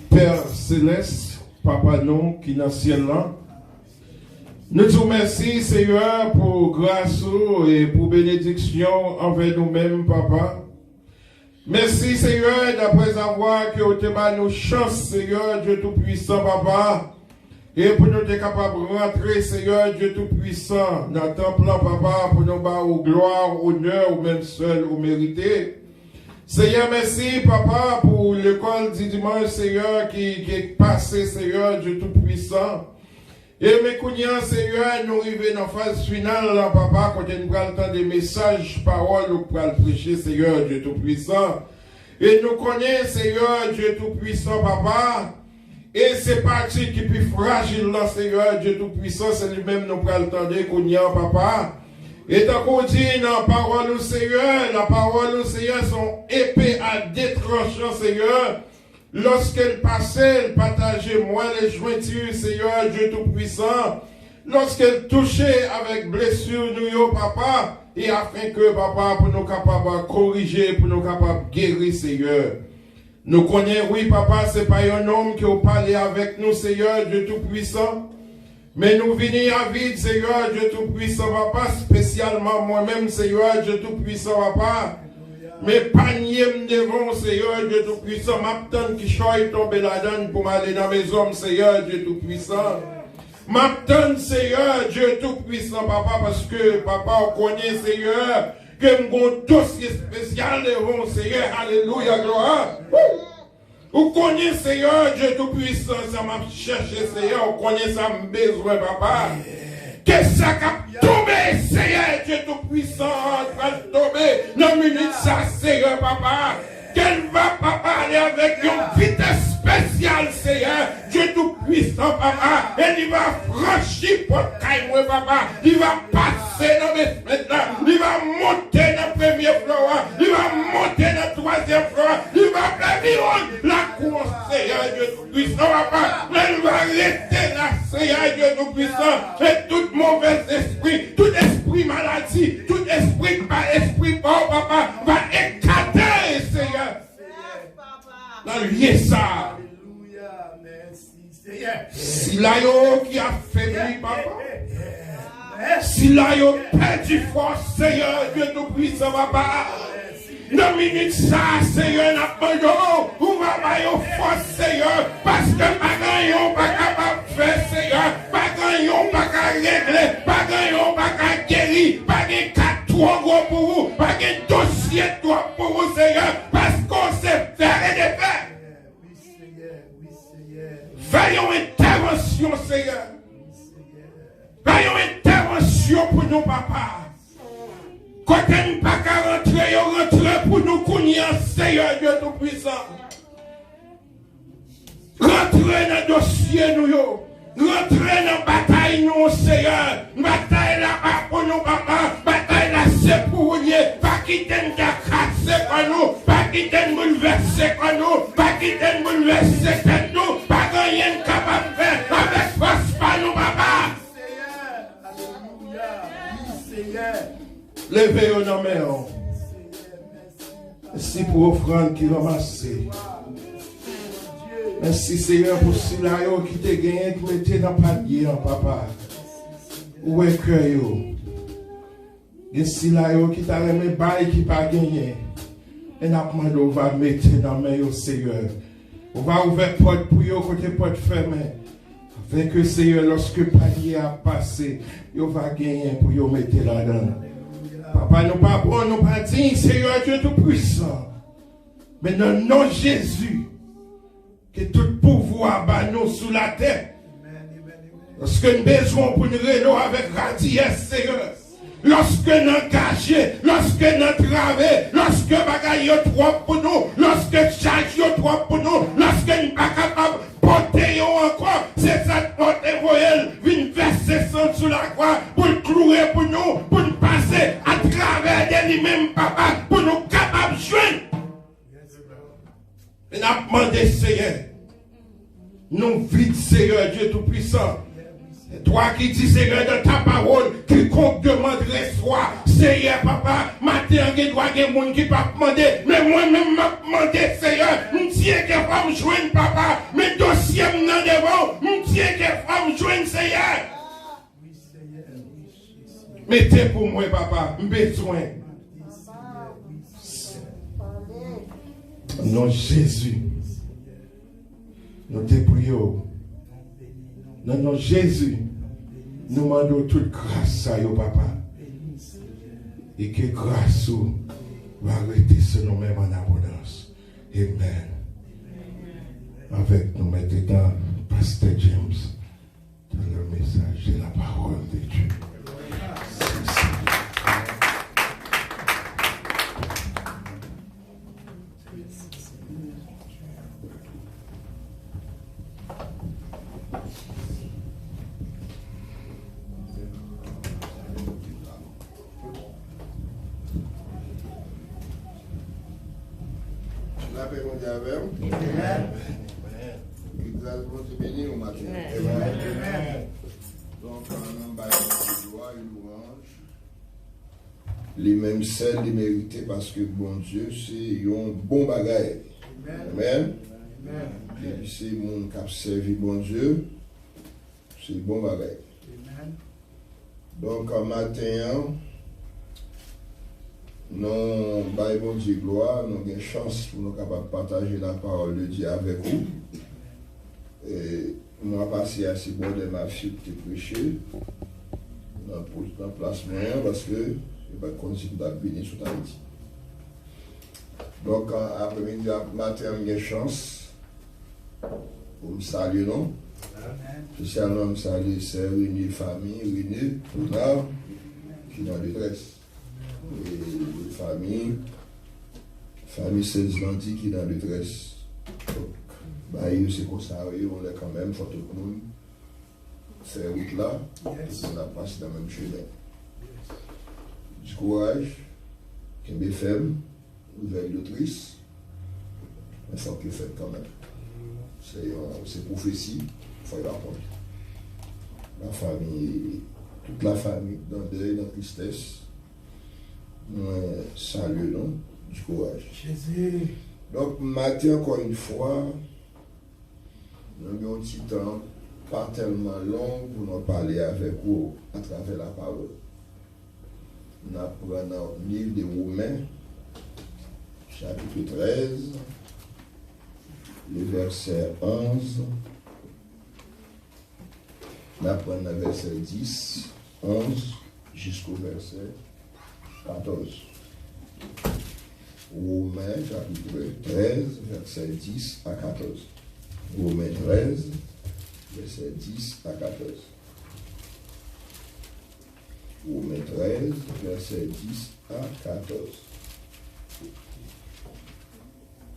Père Céleste, Papa non qui est dans le ciel là, nous te remercions Seigneur pour grâce et pour bénédiction envers nous-mêmes, Papa. Merci Seigneur d'après avoir que tu m'as nos chance, Seigneur Dieu Tout-Puissant, Papa. Et pour nous être capables de rentrer, Seigneur Dieu Tout-Puissant, dans ton plan, Papa, pour nous battre au gloire, honneur, ou même seul, ou mérité. Seigneur, merci, Papa, pour l'école du dimanche, Seigneur, qui est passé, Seigneur Dieu Tout-Puissant. Et mes couillons, Seigneur, nous arrivons dans la phase finale, là, Papa, quand nous prenons le temps des messages, paroles, nous prenons le prêcher, Seigneur Dieu Tout-Puissant. Et nous connaissons, Seigneur Dieu Tout-Puissant, Papa. Et c'est parti qui est plus fragile, là, Seigneur Dieu Tout-Puissant, c'est lui-même nous prenons le temps des couillons, Papa. Et tant qu'on dit dans la parole au Seigneur, la parole au Seigneur sont épées à détranchant, Seigneur. Lorsqu'elle passait, elle partageait moi les jointures, Seigneur Dieu Tout-Puissant. Lorsqu'elle touchait avec blessure, nous, Papa, et afin que, papa, pour nous capables de corriger, pour nous capables de guérir, Seigneur. Nous connaissons, oui, papa, ce n'est pas un homme qui a parlé avec nous, Seigneur, Dieu Tout-Puissant. Mais nous venons à vide, Seigneur, Dieu Tout-Puissant, papa, spécialement moi-même, Seigneur, Dieu Tout-Puissant, papa. Mais panier devant, Seigneur, Dieu Tout-Puissant, m'attends qui choisit tomber la donne pour m'aller dans mes hommes, Seigneur, Dieu Tout-Puissant. M'attends, Seigneur, Dieu Tout-Puissant, papa, parce que, papa, on connaît, Seigneur, que mon dossier spécial devant, Seigneur, alléluia, gloire. Vous connaissez, Seigneur, Dieu Tout-Puissant, ça m'a cherché, Seigneur, vous connaissez ça, m'a besoin, papa. Qu'est-ce ça qui a tombé, Seigneur, Dieu Tout-Puissant, va tomber dans la minute, ça, Seigneur, papa. Qu'elle va, papa, aller avec une vitesse spéciale, Seigneur, Dieu Tout-Puissant, papa. Et il va franchir pour moi, papa. Il va passer dans mes fenêtres là. Il va monter dans le premier floor. Il va monter dans le troisième floor. Il va faire la cour, Seigneur, Dieu Tout-Puissant, papa. Elle va rester là, Seigneur, Dieu Tout-Puissant. Et tout mauvais esprit, tout esprit maladie, tout esprit pas esprit pauvre, papa, va écarter, Seigneur. Dans le lieu ça. Alléluia, merci, Seigneur. Si là qui a faibli, papa. Si là yo perdu force, Seigneur, Dieu Tout-Puissant, papa. Dans minute ça, Seigneur, n'a pas d'eau. Ou va pas yo force, Seigneur. Parce que pas pas capable de faire, Seigneur. Pas régler. Pas guérir. Pas de cas trop gros pour vous. Pas de dossier trop pour vous, Seigneur. Parce qu'on sait faire et défaire. Oui, Seigneur, oui, Seigneur. Faisons intervention, Seigneur. Faisons intervention pour nous, papa. Quand on ne peut pas rentrer pour nous connaître, Seigneur Dieu Tout-Puissant. Rentrer dans le dossier, nous. Rentrer dans la bataille, nous, Seigneur. Bataille là-bas pour nous, papa. Bataille là, c'est pour nous. Pas quitter nous casser pour nous. Pas quitter nous bouleverser pour nous. Pas quitter nous bouleverser pour nous. Pas rien capable de faire avec force pour nous, papa. Seigneur, alléluia, oui, Seigneur. Levez-vous dans mes mains. Merci pour l'offrande qui ramasse. Merci Seigneur pour cela qui te gagné, qui mettait dans le panier, papa. Où est que yo? Merci là qui t'a remis bail qui pas gagné. Et n'a pas on va mettre dans mes mains, Seigneur. On va ouvrir porte pour yo côté porte fermée. Afin que Seigneur, lorsque le panier a passé, yo va gagner pour yo mettre là-dedans. Papa, nous pas bon, nous pas dignes, Seigneur Dieu Tout-Puissant. Mais dans le nom de Jésus, que tout pouvoir bat nous sous la tête. Lorsque nous avons besoin pour nous rénover avec radiesse, Seigneur. Lorsque nous engagés, lorsque nous travaillons, lorsque nous bagaillons trop pour nous, lorsque nous chargeons trop pour nous, lorsque nous ne sommes pas capables de porter encore, c'est cette porte voyelle, une verser sang sous la croix pour le clouer pour nous, pour nous passer à travers de lui-même, papa, pour nous capables de joindre. Et nous avons demandé, Seigneur, nous vite, Seigneur Dieu Tout-Puissant. Et toi qui dis, Seigneur, dans ta parole, quiconque demanderait soit, Seigneur, papa, matin, il doit y avoir des gens qui ne peuvent pas demander, mais moi-même, je demandé, Seigneur, je tiens que je me joindre, papa, mes dossiers m'en devant, je tiens que je me joindre, Seigneur. Mettez pour moi, papa, besoin. Non, Jésus, nous te prions. Non, non, Jésus, nous demandons toute grâce à vous, papa. Et que grâce va arrêter ce nom même en abondance. Amen. Avec nous maintenant, Pasteur James, dans le message de la parole de Dieu. La paix mondiale avec vous. Que grâce vous te bénisse au matin. Donc, on a une gloire, une louange. les mêmes celles, les mériter parce que bon Dieu, c'est un bon bagage. Amen. Et puis c'est mon qui a servi bon Dieu, c'est bon bagage. Donc, en matin, nous, by bon Dieu gloire, nous avons une chance pour nous capables de partager la parole de Dieu avec vous. Et nous avons passé assez bon de ma fille qui prêché dans le placement parce que je vais continuer à bénir sur ta vie. Donc, après-midi, matin, nous avons une chance pour me saluer, non? Spécialement, me saluer, sœurs, réunies, famille, réunies, tout là, qui sont en détresse. Et famille Sezlanti qui est en détresse. Donc, bah, c'est comme ça, on est quand même, il faut tout le monde faire route là, on a passé dans le même chemin. Du courage, qu'il y ait faible, nouvelle d'autrice, mais il faut qu'il fasse quand même. C'est prophétie, il faut y répondre. La famille, toute la famille, dans le deuil, dans la tristesse, nous saluons du courage. Jésus. Donc, matin, encore une fois, nous avons un petit temps, pas tellement long, pour nous parler avec vous à travers la parole. Nous apprenons dans le livre des Romains, chapitre 13, le verset 11. Nous apprenons le verset 10, 11, jusqu'au verset 14. Romains, chapitre 13, verset 10 à 14. Romains 13, verset 10 à 14. Romains 13, verset 10 à 14.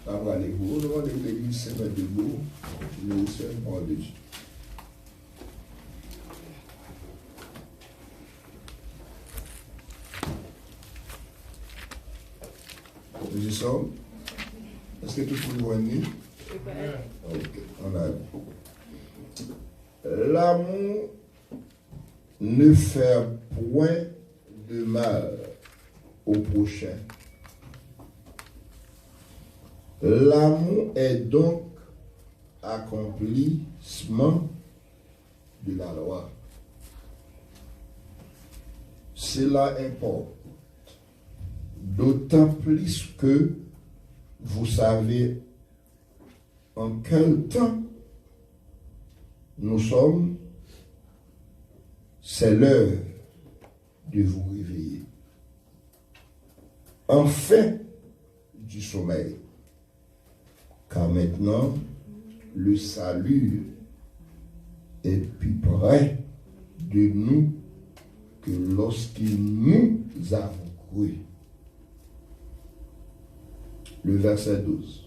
Après les vous, nous allons l'église Saint-Père de Beau, nous sommes en Dieu. Nous y sommes. Est-ce que tout le monde est venu? Ok, on a. L'amour ne fait point de mal au prochain. L'amour est donc accomplissement de la loi. Cela importe, d'autant plus que vous savez en quel temps nous sommes. C'est l'heure de vous réveiller. Enfin du sommeil. Car maintenant, le salut est plus près de nous que lorsque nous avons cru. Le verset 12.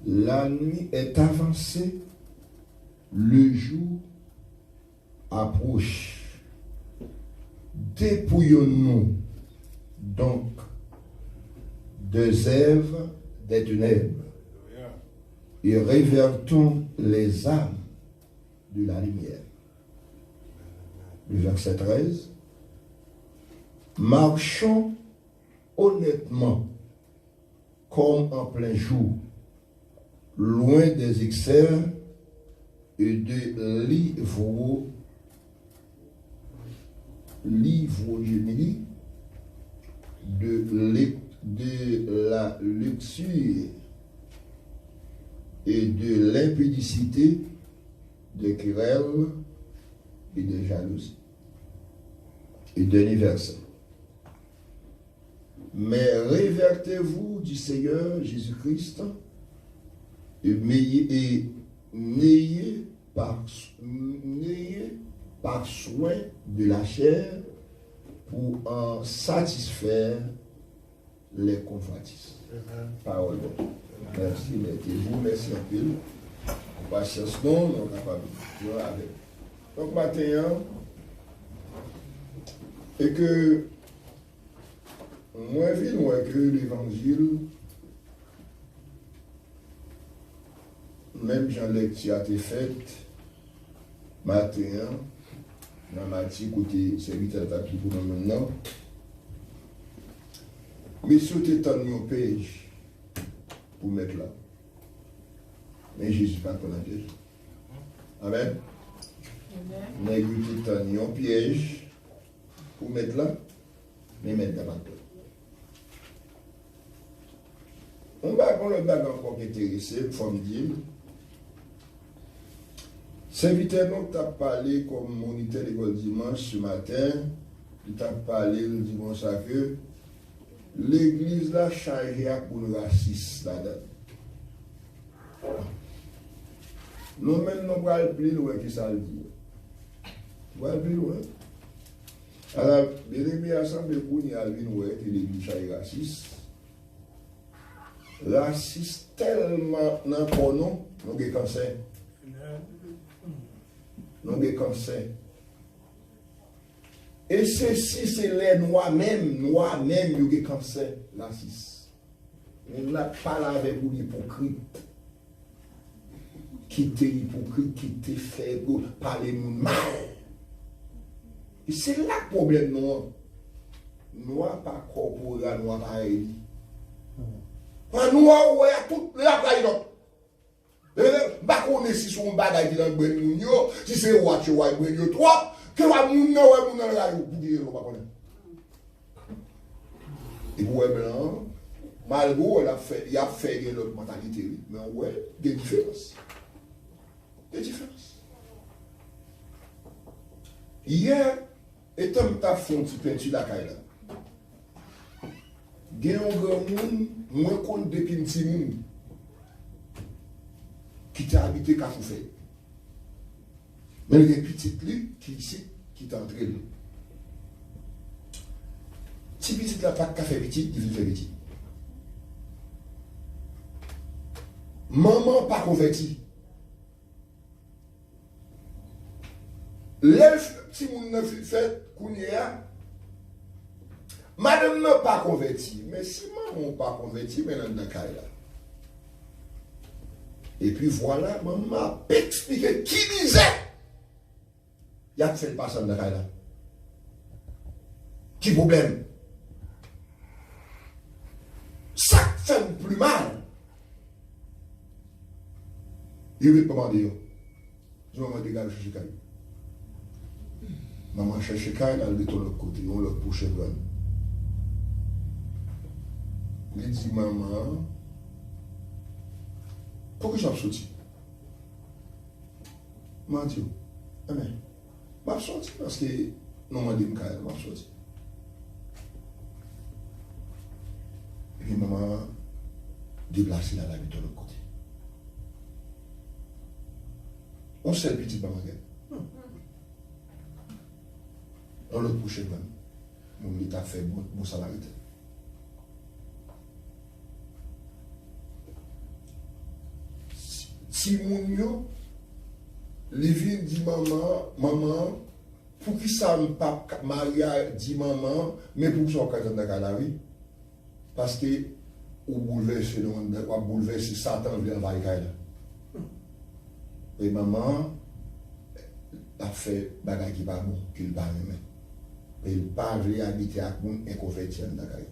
La nuit est avancée, le jour approche. Dépouillons-nous donc des œuvres des ténèbres et révertons les âmes de la lumière. Le verset 13. Marchons honnêtement comme en plein jour, loin des excès et de l'ivrogénie, de la luxure et de l'impudicité, de querelles et de jalousie. Et dernier verset. Mais révertez-vous du Seigneur Jésus-Christ et n'ayez par soin de la chair pour en satisfaire les convoitises. Parole. Merci, mettez-vous, merci un peu. On va chercher non, on est capable de avec. Donc, maintenant, et que moi, je vois que l'évangile, même Jean lecture a été faite, matin, dans Matthieu, côté serviteur de pour nous maintenant, Monsieur t'étonne un piège pour mettre là. Mais Jésus pas qu'on a piège. Amen. Mais lui t'étonne un piège pour mettre là, mais mettre dans la tête. On va prendre le bague encore intéressé, il faut me dire. Serviteur nous t'a parlé comme moniteur l'école dimanche ce matin. Il t'a parlé le dimanche à que l'église là chargée pour le racisme là-dedans. Nous même nous pas le plus loin que ça le dit. Tu vas le plus loin. Alors, bien aimé assemblée pour nous aller nous voir l'église chargée raciste. Raciste tellement dans pour nous avons cancer. Nous avons cancer. Et ceci, c'est les noirs même, nous avons cancer, raciste. On n'a pas là avec vous hypocrite. Qui t'est hypocrite, qui t'est faible, parler mal. Et c'est là le problème, non. Noir pas corporel, noir pareil. Pas noir, ouais, toute la caille, non. Pas qu'on est si son bagage dans le bon, si c'est watch, ouais, bon, trop, que va moun nan, ouais, moun nan la, pour dire, on va connaître. Et vous, ouais, blanc, malgré, il a fait l'autre mentalité, mais ouais, il y a des différences. Il y a des différences. Hier, étant ta fond, tu peinture la caille là. Il y a un grand monde, moins compte depuis un petit monde, qui t'a habité qu'à vous faire. Mais il y a des petites lui qui ici, qui t'a entré là. Si petit là, pas de café petit, il veut faire petit. Maman pas converti. L'elfe, si vous ne faites kounia, madame n'a pas converti. Mais si maman n'a pas converti, mais elle n'a pas là. Et puis voilà, maman m'a expliqué qui disait. Il y a fait le passage dans la là. Qui problème? Ça fait plus mal. Il veut commander. Je vais me dégager chercher Kaye. Maman cherche Kaye, elle est de l'autre côté, on l'autre pour chevron. Il dit, maman, pourquoi j'en sorti? Maman dit, mais, je suis sorti parce que non, m'a dit, je suis sorti. Et puis maman déplacé la vie de l'autre côté. On sait le petit maman. On le couche même. Mon état fait bon salarié. Si mon yo, Lévin dit maman, pour qui ça ne pas Maria dit maman, mais pour son cas de la vie, parce que ou bouleverser le monde, ou bouleverser Satan vient envahir là. Et maman a fait bagage qui pas bon, qu'il pas même. Et il pas veut habiter avec mon inconverti dans la caille.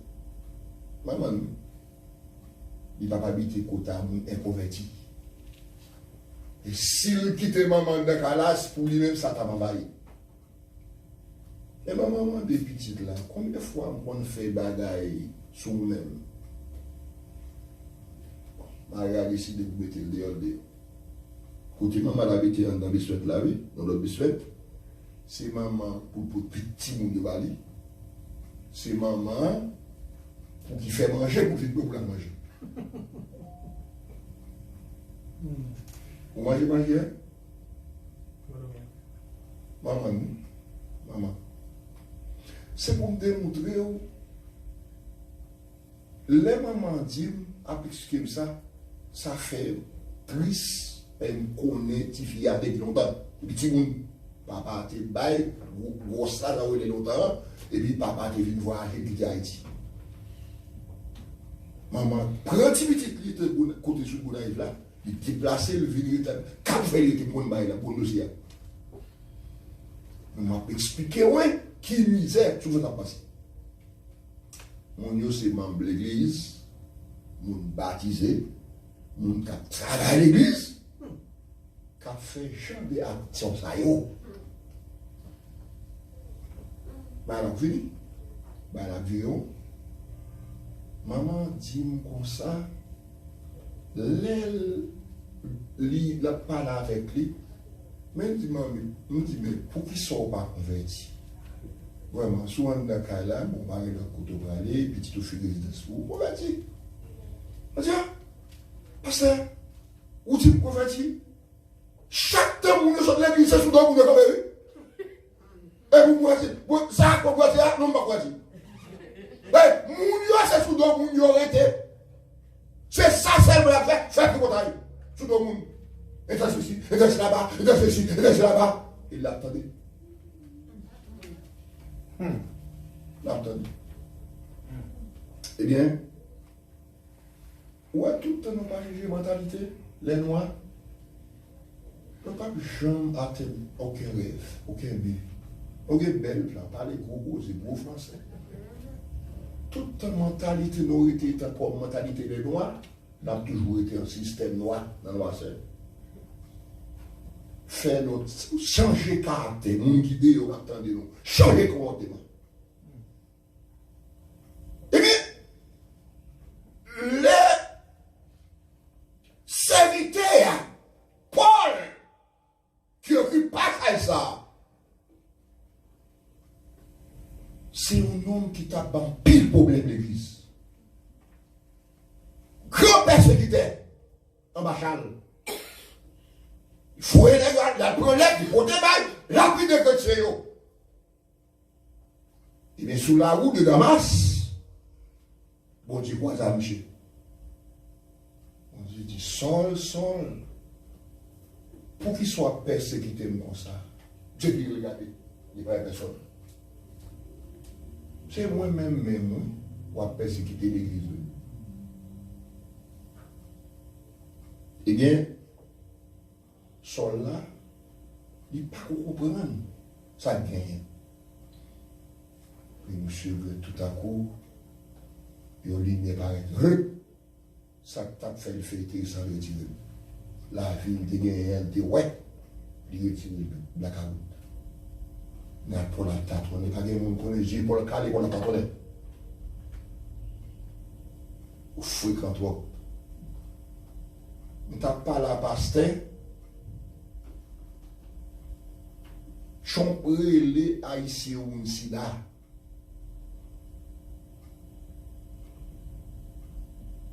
Maman, il va pas habiter côté à mon inconverti. Et s'il quitte maman dans la caille, pour lui-même, ça t'a envahi. Et ma maman des petites là, combien de fois on fait bagaille sur nous-mêmes? Marie a décidé de mettre le dehors. Côté maman habite dans le suède là, oui, dans l'autre suède. C'est maman pour petit monde de Bali. C'est maman pour qui fait manger, pour faire la manger. Vous mangez manger? Maman. C'est pour me démontrer où les mamans disent, après ce ça, ça fait triste et me connaît qui fait avec longtemps. Petit monde, papa te bail, gros ça là où il est longtemps, et puis papa te vient voir avec Haïti. Maman, prend petit côté sur le là, il déplace le vide, quand il fait pour une bail là, pour nous dire. On m'a expliqué, ouais. Qui misère, tu veux t'en passer. Mon yo c'est membre de l'église, mon baptisé, mon qui travaille à l'église, qui fait jamais action ça yo. Bah la vie, maman dit comme ça, l'aile li la parle avec lui, mais dit maman, nous dit mais pour qui sont pas convertis? Vraiment, souvent dans le cas là, bon, on va aller dans le côté pour aller, petit tout fait résidence pour convertir. On dit, pasteur, où tu convertis? Chaque temps où nous sommes dans l'église, c'est sous toi pour nous convertir. Et vous convertir, ça convertir, non pas convertir. Mais, mon Dieu, c'est sous toi pour nous arrêter. C'est ça seulement la fait, c'est tout contact. Sous toi, mon. Et ça, ceci, et ça, là-bas, et ça, ceci, et ça, là-bas. Il l'attendait. L'attendait. Eh bien, où est tout le temps, nous pas juger mentalité, les noirs, nous pas jamais atteindre aucun rêve, aucun but. Aucun bel plan, pas les gros, c'est gros français. Toute mentalité nous été comme mentalité des noirs, n'a toujours été un système noir dans le noir. Faire notre changer caractère, nous guider, nous attendez nous, changer comportement. Eh bien, les serviteurs, Paul, qui occupe pas ça, c'est un homme qui t'a ban pile problème de l'église. Grand persécuteur, en bachal. Il faut aller la problème du côté bail, la pluie de côté. Il est sous la route de Damas. Bon Dieu, quoi ça, monsieur? On dit, sol. Pour qu'il soit persécuté comme ça, Dieu qui regarde, il n'y a pas personne. C'est moi-même, qui a persécuté l'église. Eh bien, sol là, il n'a pas comprendre. Ça gagne. Puis monsieur, tout à coup, il a ligne pareil. Ça t'a fait le fêter sans retirer. La ville de gagné, elle dit ouais, il retire la carotte. Mais pour la tête, on n'est pas des gens qui connaissent, pour le calé, on n'a pas connaît. Ou fréquent toi. On t'a pas la pasteur. Chompré les haïtiens ou sida.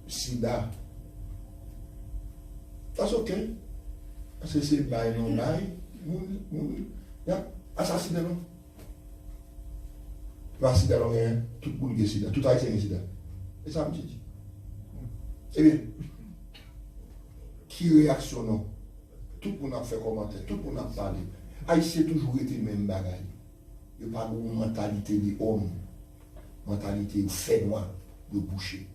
Sida. C'est ok. Parce que c'est bail non bail. Assassiné non. Pas sida non rien. Tout le monde est sida. Tout haïtien est sida. Et ça me dit. C'est bien. Qui réaction non? Tout le monde a fait commentaire. Tout le monde a parlé. Haïtien toujours été même bagaille. Il n'y a pas de mentalité de homme. Mentalité de fait noir, de boucher.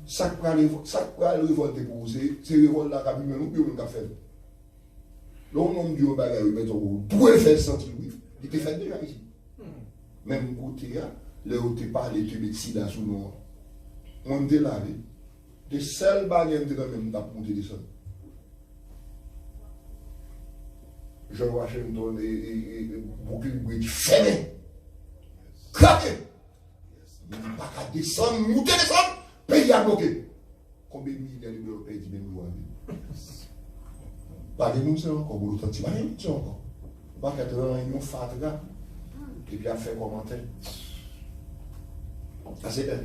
Ça qui va le révolter pour vous, c'est révolte là qui nous nous a fait. L'homme dit au bagaille, il doit faire sentir oui. Il était fait déjà ici. Même côté, là où tu parles, tu mets sida sous nous. On était là, des seuls bagailles qui étaient dans le même temps pour monter descendre. George Washington et Brooklyn Bridge fermé. Craqué. Il n'y a pas qu'à descendre, monter, descendre. Pays a bloqué. Combien de milliers de dollars payent même jour? Pas de nous, c'est encore. Vous l'autre, c'est encore. Pas qu'à te rendre une fatigue. Et puis à faire commentaire. Ça c'est un.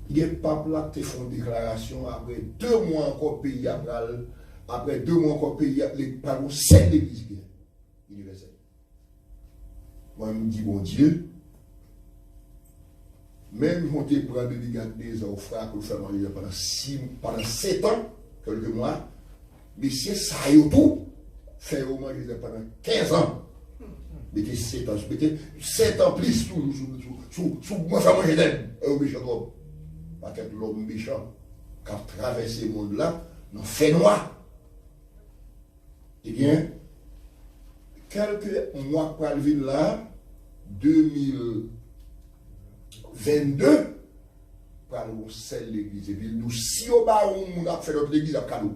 Il n'y a pas là qui font une déclaration après 2 mois encore pays après 2 mois encore pays les parents c'est l'église universelle. Moi je me dis bon Dieu. Même si on te prend des des ans, frère, que faire marier pendant 7 ans, quelques mois, mais c'est ça et tout, faire au manger pendant 15 ans. Mettez 7 ans, mettez 7 ans plus sous moi faire manger d'aide, et au méchant homme. Pas qu'être l'homme méchant, qui a traversé le monde là, dans fait noir. Eh bien, quelques mois pour arriver là, 2000. 22, pour nous sceller l'église. Et puis nous, si on a fait notre église à cadeau,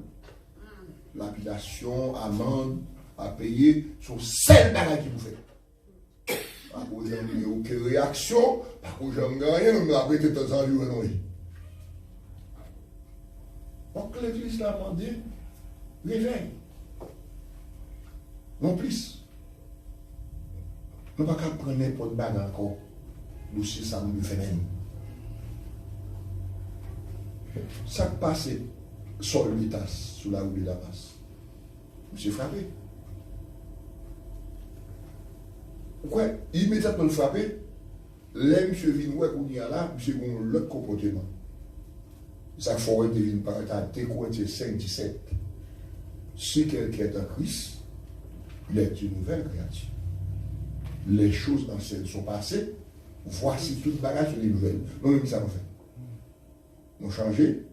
lapidation, amende, à payer, sont celles bagages qui vous fait. Pas que j'aime aucune réaction, pas que j'aime rien, mais après, tu temps en lieu, non. Donc l'église l'a demandé, réveille. Non plus. Nous ne pouvons pas prendre n'importe quoi encore. Nous sommes ça, nous faisons. Ça passe sur le tas, sur la route de Damas. Monsieur frappé. Pourquoi immédiatement le frappé, là, monsieur vient voir qu'on y a là, monsieur a l'autre comportement. Ça fait que devine par à Corinthiens 5, 17. Si quelqu'un est en Christ, il est une nouvelle créature. Les choses anciennes sont passées, voici toute bagage les nouvelles. Nous même ça nous fait. Nous changé,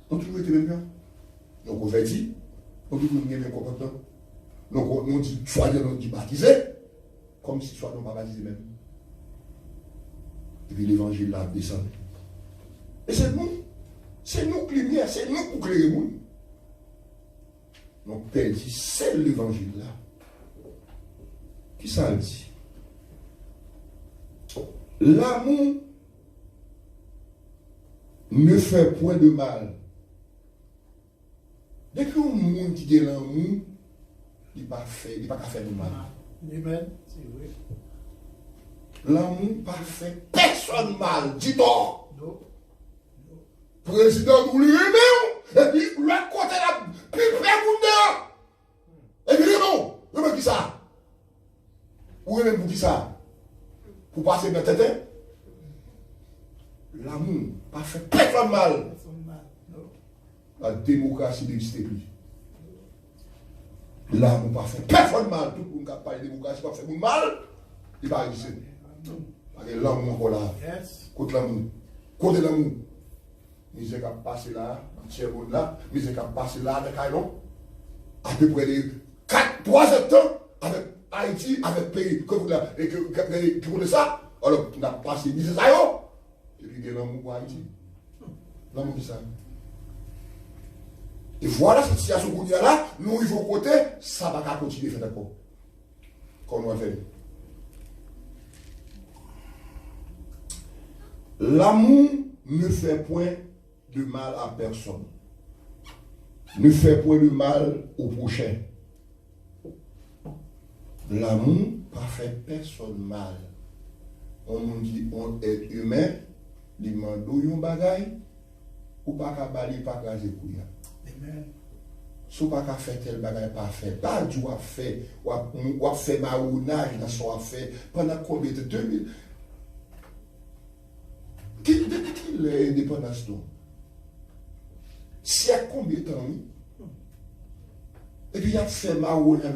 nous toujours été même bien. Nous convertis, nous toujours le même comportement. Nous dit soit nous dit baptisé, comme si soit nous pas baptisé même. Et puis l'évangile là descend. Et c'est nous qui lumière, c'est nous qui éclairer le monde. Donc Père dit, c'est l'évangile là. Qui ça dit? L'amour ne fait point de mal. Dès que un monde qui dit l'amour, il n'a pas fait de mal. Amen, c'est vrai. L'amour n'a pas fait personne mal. Dis-toi. Non. Président nous lui-même, et puis l'autre côté là, puis près de et puis non, qui ça? Ou même pour qui ça? Pour passer dans la tête? L'amour n'a pas fait personne mal. La démocratie n'existe plus. L'amour n'a pas fait personne mal. Tout le monde qui parle de démocratie n'a pas fait mal. Il va exister. Parce que l'amour encore là. Contre l'amour. Contre l'amour. Nous avons passé là, dans le là, nous avons passé là avec Aïlon. À peu près de 3 temps avec Haïti, avec pays. Et que pour ça, alors on a passé 10 ans. Et puis il y a l'amour pour Haïti. L'amour qui ça. Et voilà cette situation qu'on y a là, nous, il faut côté, ça va continuer à faire d'accord. Comme on a fait. L'amour ne fait point de mal à personne. Ne fait point de mal au prochain. L'amour pas fait personne mal. On dit on est humain, il demande un bagay, ou pas qu'à bali, pas qu'à zékouya. Amen. Si vous n'avez pas fait tel bagage pas fait, pas du tout fait, ou a fait marounage dans son affaire pendant combien de 2000. Qui est l'indépendance? Si à combien de temps? Et puis il a fait marounage,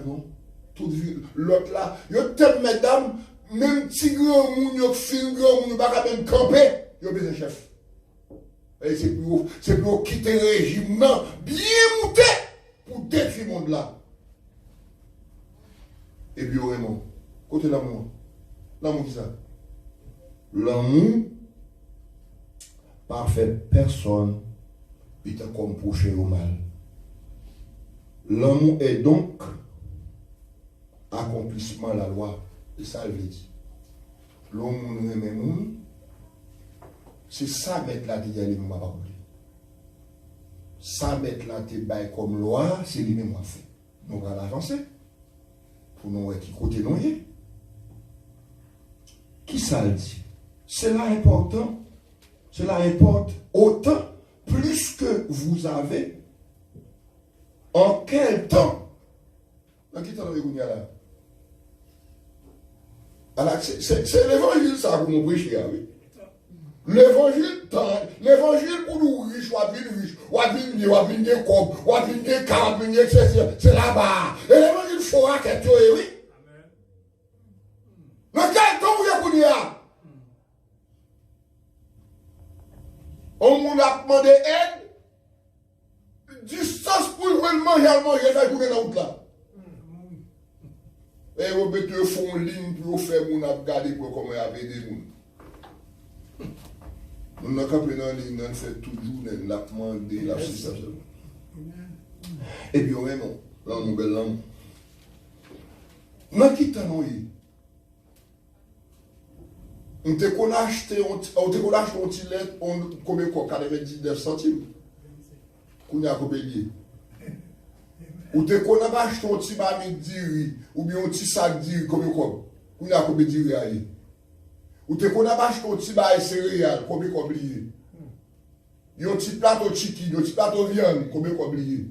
toute vie. L'autre là, il y a tellement mesdames, même si grand moun, il y a fin grand moun, il va même camper, il y a besoin de chef. Et c'est pour quitter le régime, non, bien monter pour détruire le monde là. Et puis, vraiment, côté l'amour. L'amour qui ça? L'amour, pas fait personne, il est comme proché au mal. L'amour est donc accomplissement de la loi. Et ça, il dit. L'homme aime le monde. C'est ça mettre la tête les mêmes pas ça mettre la tête comme loi, c'est les mêmes fait. Nous allons avancer. Pour nous voir qui côté nous est. Qui ça dit? Cela important. Cela importe autant plus que vous avez. En quel temps? Dans quel temps vous là? Alors, c'est l'évangile ça que vous prêchez avec. L'évangile pour nous riches, ou à venir comme, ou à venir car, c'est là-bas. Et l'évangile fera quelque chose, oui. Dans quel temps vous y a? On nous a demandé aide, distance pour le manger, ça pour dans la route là. Et vous mettez un fond en ligne pour faire mon garder pour comment il y avait des gens. Nous n'avons qu'à nous fait toujours la demandé l'assistance. Et puis, on est non. Là, nous belle langue. Nous qui t'en on te qu'on a acheté un petit lait, combien quoi, 99 centimes. Qu'on a combien. Ou te qu'on a acheté un petit baril d'iri, ou bien un petit sac d'iri, combien quoi. Qu'on a combien d'iri aïe. Ou te qu'on a acheté un petit baril céréales, combien quoi oublié. Un petit plateau de chicken, un petit plateau de viande, combien quoi oublié.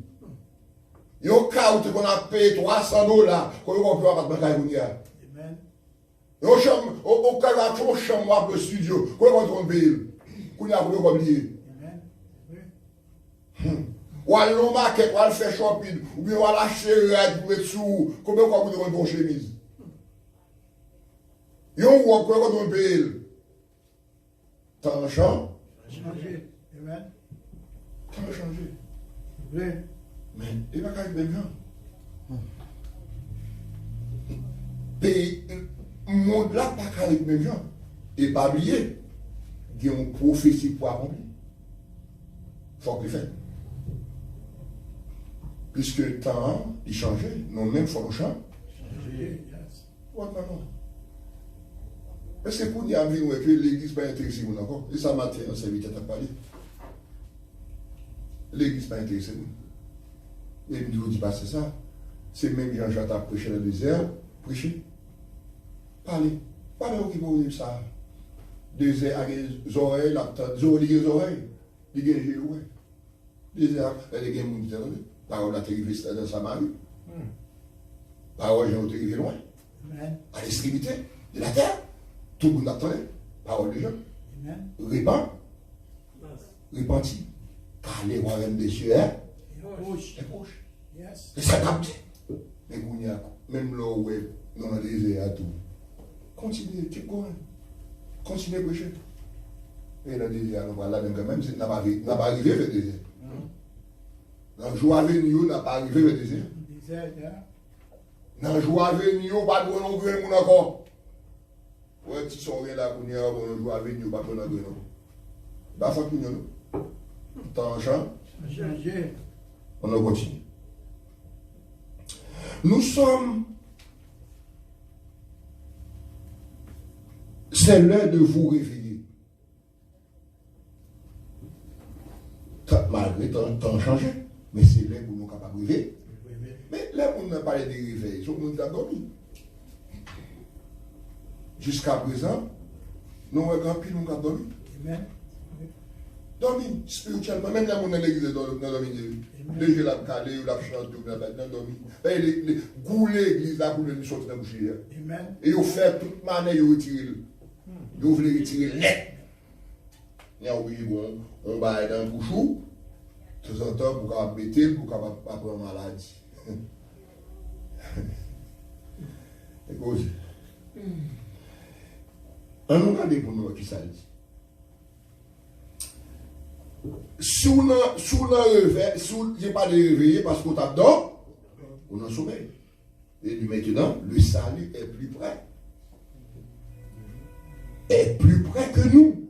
Yon cas où te qu'on a payé $300, combien qu'on peut avoir de bagaille. Amen. Au cas où on chambre pour le studio, comment on paye? Qu'on a oublié. Ou à l'on market, ou à le faire shopping, ou bien ou à l'acheter pour mettre sous, combien on peut prendre une chemise? Yon ou comment on paye? Tant change. Amen. Tant changé. Mais il va quand même bien. Pays. Le monde là, pas qu'avec mes gens. Et pas oublier, il y a une prophétie pour accomplir. Il faut qu'il fasse. Puisque le temps, il changeait, non même il faut le changer. Ouais, non. Est-ce que pour dire à vivre que l'église n'est pas intéressée encore? Et ça matin, on s'est vite à parler. L'église n'est pas intéressée. Et puis, je vous dis pas, c'est ça. C'est même Jean-Jacques a prêché dans le désert, prêcher. Parlez au qui vous dire ça. Désert avec les oreilles, les oreilles, les guerriers, ouais. Désert, les guerriers, les guerriers. Parole a arrivé dans Samarie. Parole, j'ai arrivé loin. À l'extrémité de la terre. Tout le monde attendait. Parole de gens. Répand. Repentis. Car les royaumes des cieux est proche. Et ça t'a dit. Mais même là où est dans le désert à tout. Continuez, keep going. Continuez à prêcher. Et le désert, nous voilà quand même, n'a pas arrivé le désert. Dans le jour à venir, n'a pas arrivé le désert. Dans le jour à venir, pas de bon gré mon encore. Ouais, tu sont là pour nous, dans le jour à venir, pas de bon gré non. Bah, faut que nous. Temps change. On a continué. Nous sommes. C'est l'heure de vous réveiller. Malgré le temps changé, mais c'est l'heure pour nous capables de rêver. Mais là, on n'a pas parlé de réveil, tout le monde a dormi. Jusqu'à présent, nous avons pile nous avons dormi. Dormi spirituellement, même là, on a l'église dans dormi. Déjà, la calé, la chante, on a dormi. Les goûts l'église, là, pour nous sortir de la bouche. Et on fait toute manière, ils retirent. Vous voulez retirer net. Il y a oublié, on va dans le bouchou, de temps en temps, pour qu'on mettre, pour qu'on ne pas prendre maladie. Écoute, on nous regarde pour nous qui ça dit. Si on a réveillé, si on n'a pas de réveiller parce qu'on tape dedans, on en sommeil. Et maintenant, le salut est plus près. Est plus près que nous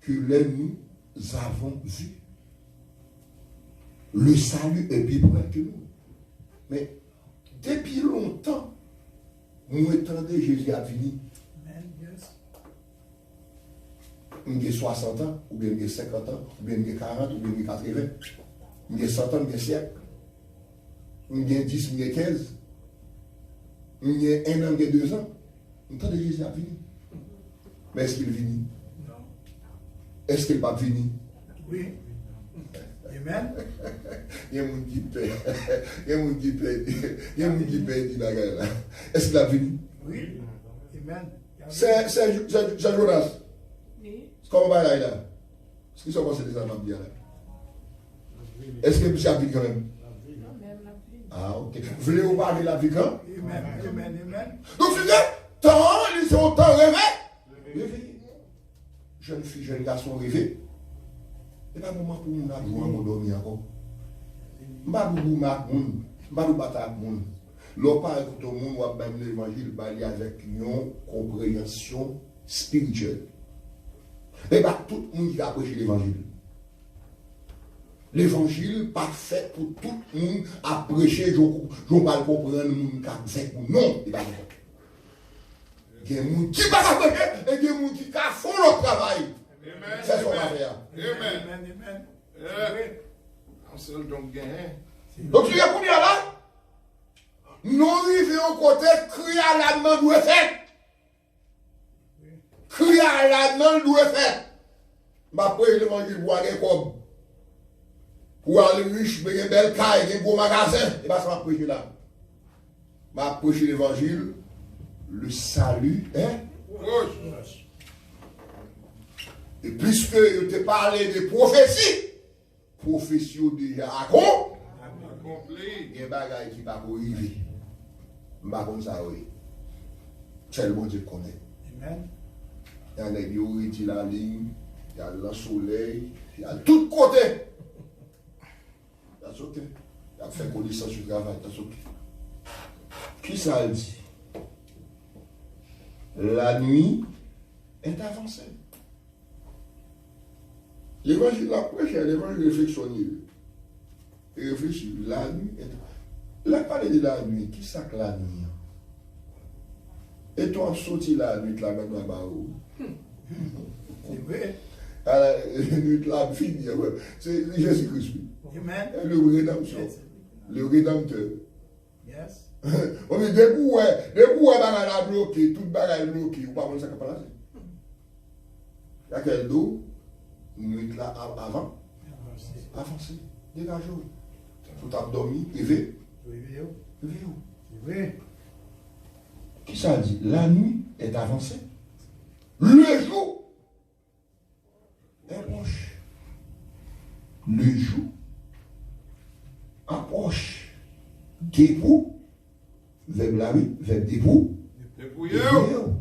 nous avons vu. Le salut est plus près que nous. Mais depuis longtemps, nous attendons Jésus à venir. Nous avons 60 ans, ou bien nous avons 50 ans, ou bien nous avons 40, ou bien nous avons 80. Nous avons 100 ans, nous avons siècle. Nous avons 10, nous avons 15. Nous avons 1 an, nous avons 2 ans. Nous attendons Jésus à venir. Mais est-ce qu'il vient? Non. Est-ce qu'il va venir? Oui. Amen. Il y a un monde qui paie. Il y a un monde qui paie. Il y a un monde qui paie. Est-ce qu'il va venir? Oui. Amen. C'est Jonas. Oui. Comment va là? Est-ce qu'ils sont passés des amants bien là? Est-ce que monsieur a vu quand même? Ah, ok. Vous voulez vous parler de la vie quand? Amen. Amen. Donc, je dis, tant, ils sont tant rêvés. Réveillez. Jeune fille, jeune garçon rêvé. Et pas moment pour nous dormir encore. Je ne vais pas vous battre avec le monde. L'on parle avec tout le monde, on va l'évangile avec une compréhension spirituelle. Mais pas tout le monde qui a prêché l'évangile. L'évangile pas fait pour tout le monde à prêcher, je ne vais pas comprendre le monde qui a fait ou non. Il y a des gens qui ne va pas prêcher et des gens qui font le travail. C'est ce qu'on va faire. Amen. On se le donne bien. Donc, tu es là, nous arrivons au côté, crier à la main doit faire. Crier à la main doit faire. Ma prêche l'évangile pour aller comme. Pour aller riche, mais une belle caille, un beau magasin. Et bien, ça m'a prêché là. M'a prêché l'évangile, le salut, hein? Et puisque je t'ai parlé des prophéties déjà accompli, il y a des bagages qui ne sont pas arrivés. Je ne sais pas comme ça, oui. C'est le bon Dieu qu'on connaît. Amen. Il y a des gens qui ont la ligne, il y a le soleil, il y a tout côté. Il y a sauté. Il y a fait connaissance sur le travail, il y a sauté. Qui ça dit? La nuit est avancée. L'évangile la prêche, l'évangile réflexionné. Et réfléchit, la nuit est. Là, parler de la nuit, qui ça que la nuit? Et toi, sorti la nuit, là, maintenant, c'est vrai. La nuit, là, fini, c'est Jésus-Christ. Amen. Le rédemption. Le rédempteur. Yes. On dit, des coups, bagage bloqué, tout bagage bloqué, ou pas, on ne sait pas là. Il y a quel dos? Nuit là avant, avancez, dégagez-vous. Vous avez dormi, réveillez-vous. Qui ça dit? La nuit est avancée. Le jour est proche. Le jour approche. Debout, vers la nuit, vers debout. Dépouillez-vous.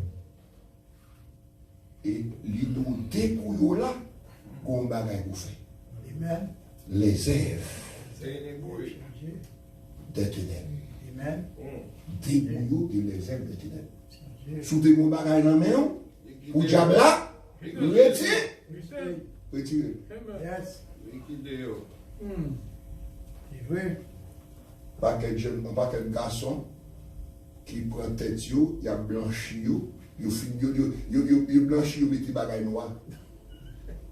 Et l'idou dépouillez là. Qu'on bagaille vous fait. Amen. Les œuvres des ténèbres. Amen. Débouillons de les œuvres des ténèbres. Sous des bagailles dans la main, pour diable là, retirez. Retirez. Yes. C'est vrai. Pas quel garçon qui prend tête, il a blanchi, il blanchi, il met des bagailles noires.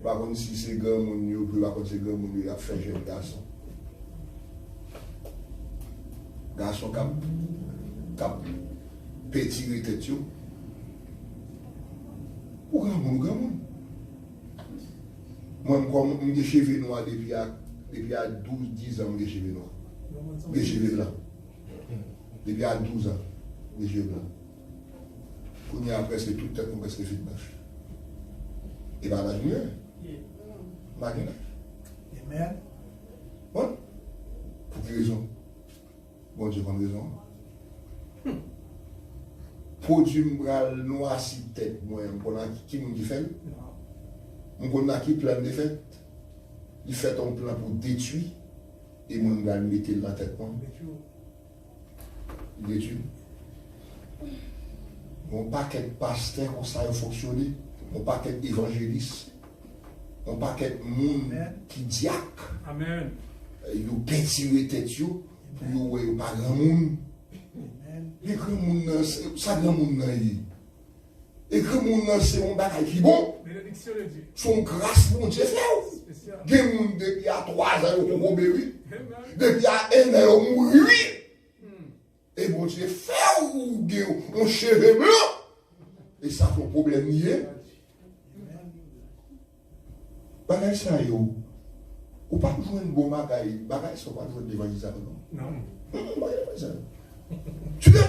Par contre, si c'est grand monde, par contre, c'est grand monde, il a fait jeune garçon. Garçon qui a petit tête. Ou grand monde, grand monde. Moi, j'ai des cheveux noirs depuis à 12-10 ans, j'ai des cheveux noirs. Des cheveux blancs. Depuis à 12 ans, des cheveux blancs. Quand il y a presque toute tête, on presque fait blanche. Et bien, la lumière. Amen. Bon. Pour quelle raison? Bon Dieu, bonne raison. Produit m'bral noir si tête, moi, qui nous dit fait? On a qui plan de fait? Il fait un plan pour détruire et mon gars mettre dans la tête. Il détruit. Mon paquet de pasteurs, comme ça a fonctionné. Mon paquet d'évangélistes. On pas quelque monde qui diacre. Amen. Yo pétire tête yo pour yo pas grand monde. Amen. Et grand monde ça grand monde nan yi. Et grand monde c'est un bagage qui bon. Bénédiction de Dieu. Son grâce bon Dieu fait. Des monde depuis à 3 ans yo kon bébé. Depuis à 1 an yo mouri. Et bon Dieu fait ou on cheveux blanc. Et ça fait un problème nié. Bagay ça yo. Ou pas jouer un bon bagay. Bagay ça pas jouer d'évangélisation non. Non. Tu vois?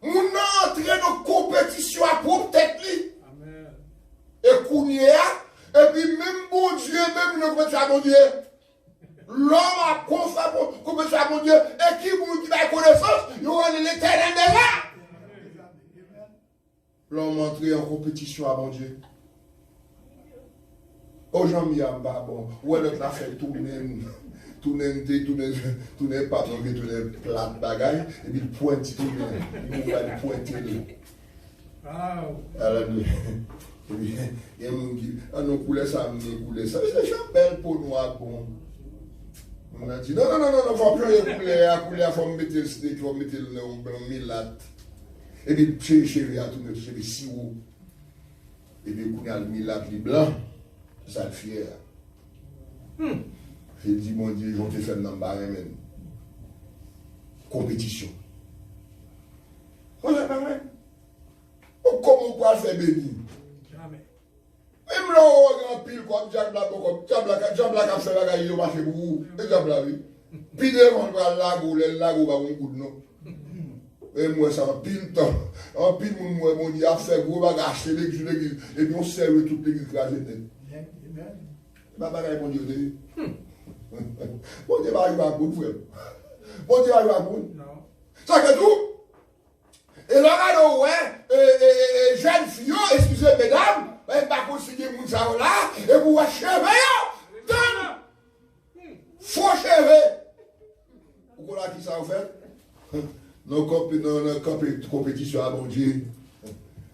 On entre dans compétition à propre tête li. Amen. Et kounye et puis même bon Dieu même le compétition à bon Dieu. L'homme a confié compétition à bon Dieu et qui vous qui va connaissance, il aura l'éternel déjà. L'homme entre en compétition à bon Dieu. Aujourd'hui, bon, où est-ce que fait tourner pas, tourner plat bagaille, et puis il pointe, il va pointer. Alléluia. Il y a des gens qui nous coulent ça, nous coulent ça. C'est chambelle pour nous à bon. On a dit non, il faut plus couler, il faut mettre le steak, il faut mettre le milat. Et puis, chérie, à tout le monde, c'est si haut. Et puis, il y a le milat blanc, ça le fier. J'ai dit, mon Dieu, j'en te fait dans le barème même. Compétition. Comment on peut faire béni? Jamais. Même là, on a un pile comme Diable a fait la gaille, il a marché pour vous. Et Diable, oui. Puis devant le lago, va un coup de nom. Et moi, ça un pile temps. Un pile, mon Dieu, a fait gros bagage, l'église. Et puis on serve toute l'église crasée. Ma bagaille, mon Dieu, bon Dieu va arriver à bout, frère. Bon Dieu va arriver à bout. Non. Ça que tout. Et là, ouais, jeune fille, excusez mesdames, mais pas consigner mon savon là, et vous cheveux, donne. Faux cheveux. Vous connaissez qui ça en fait? Nos compétitions à bon Dieu.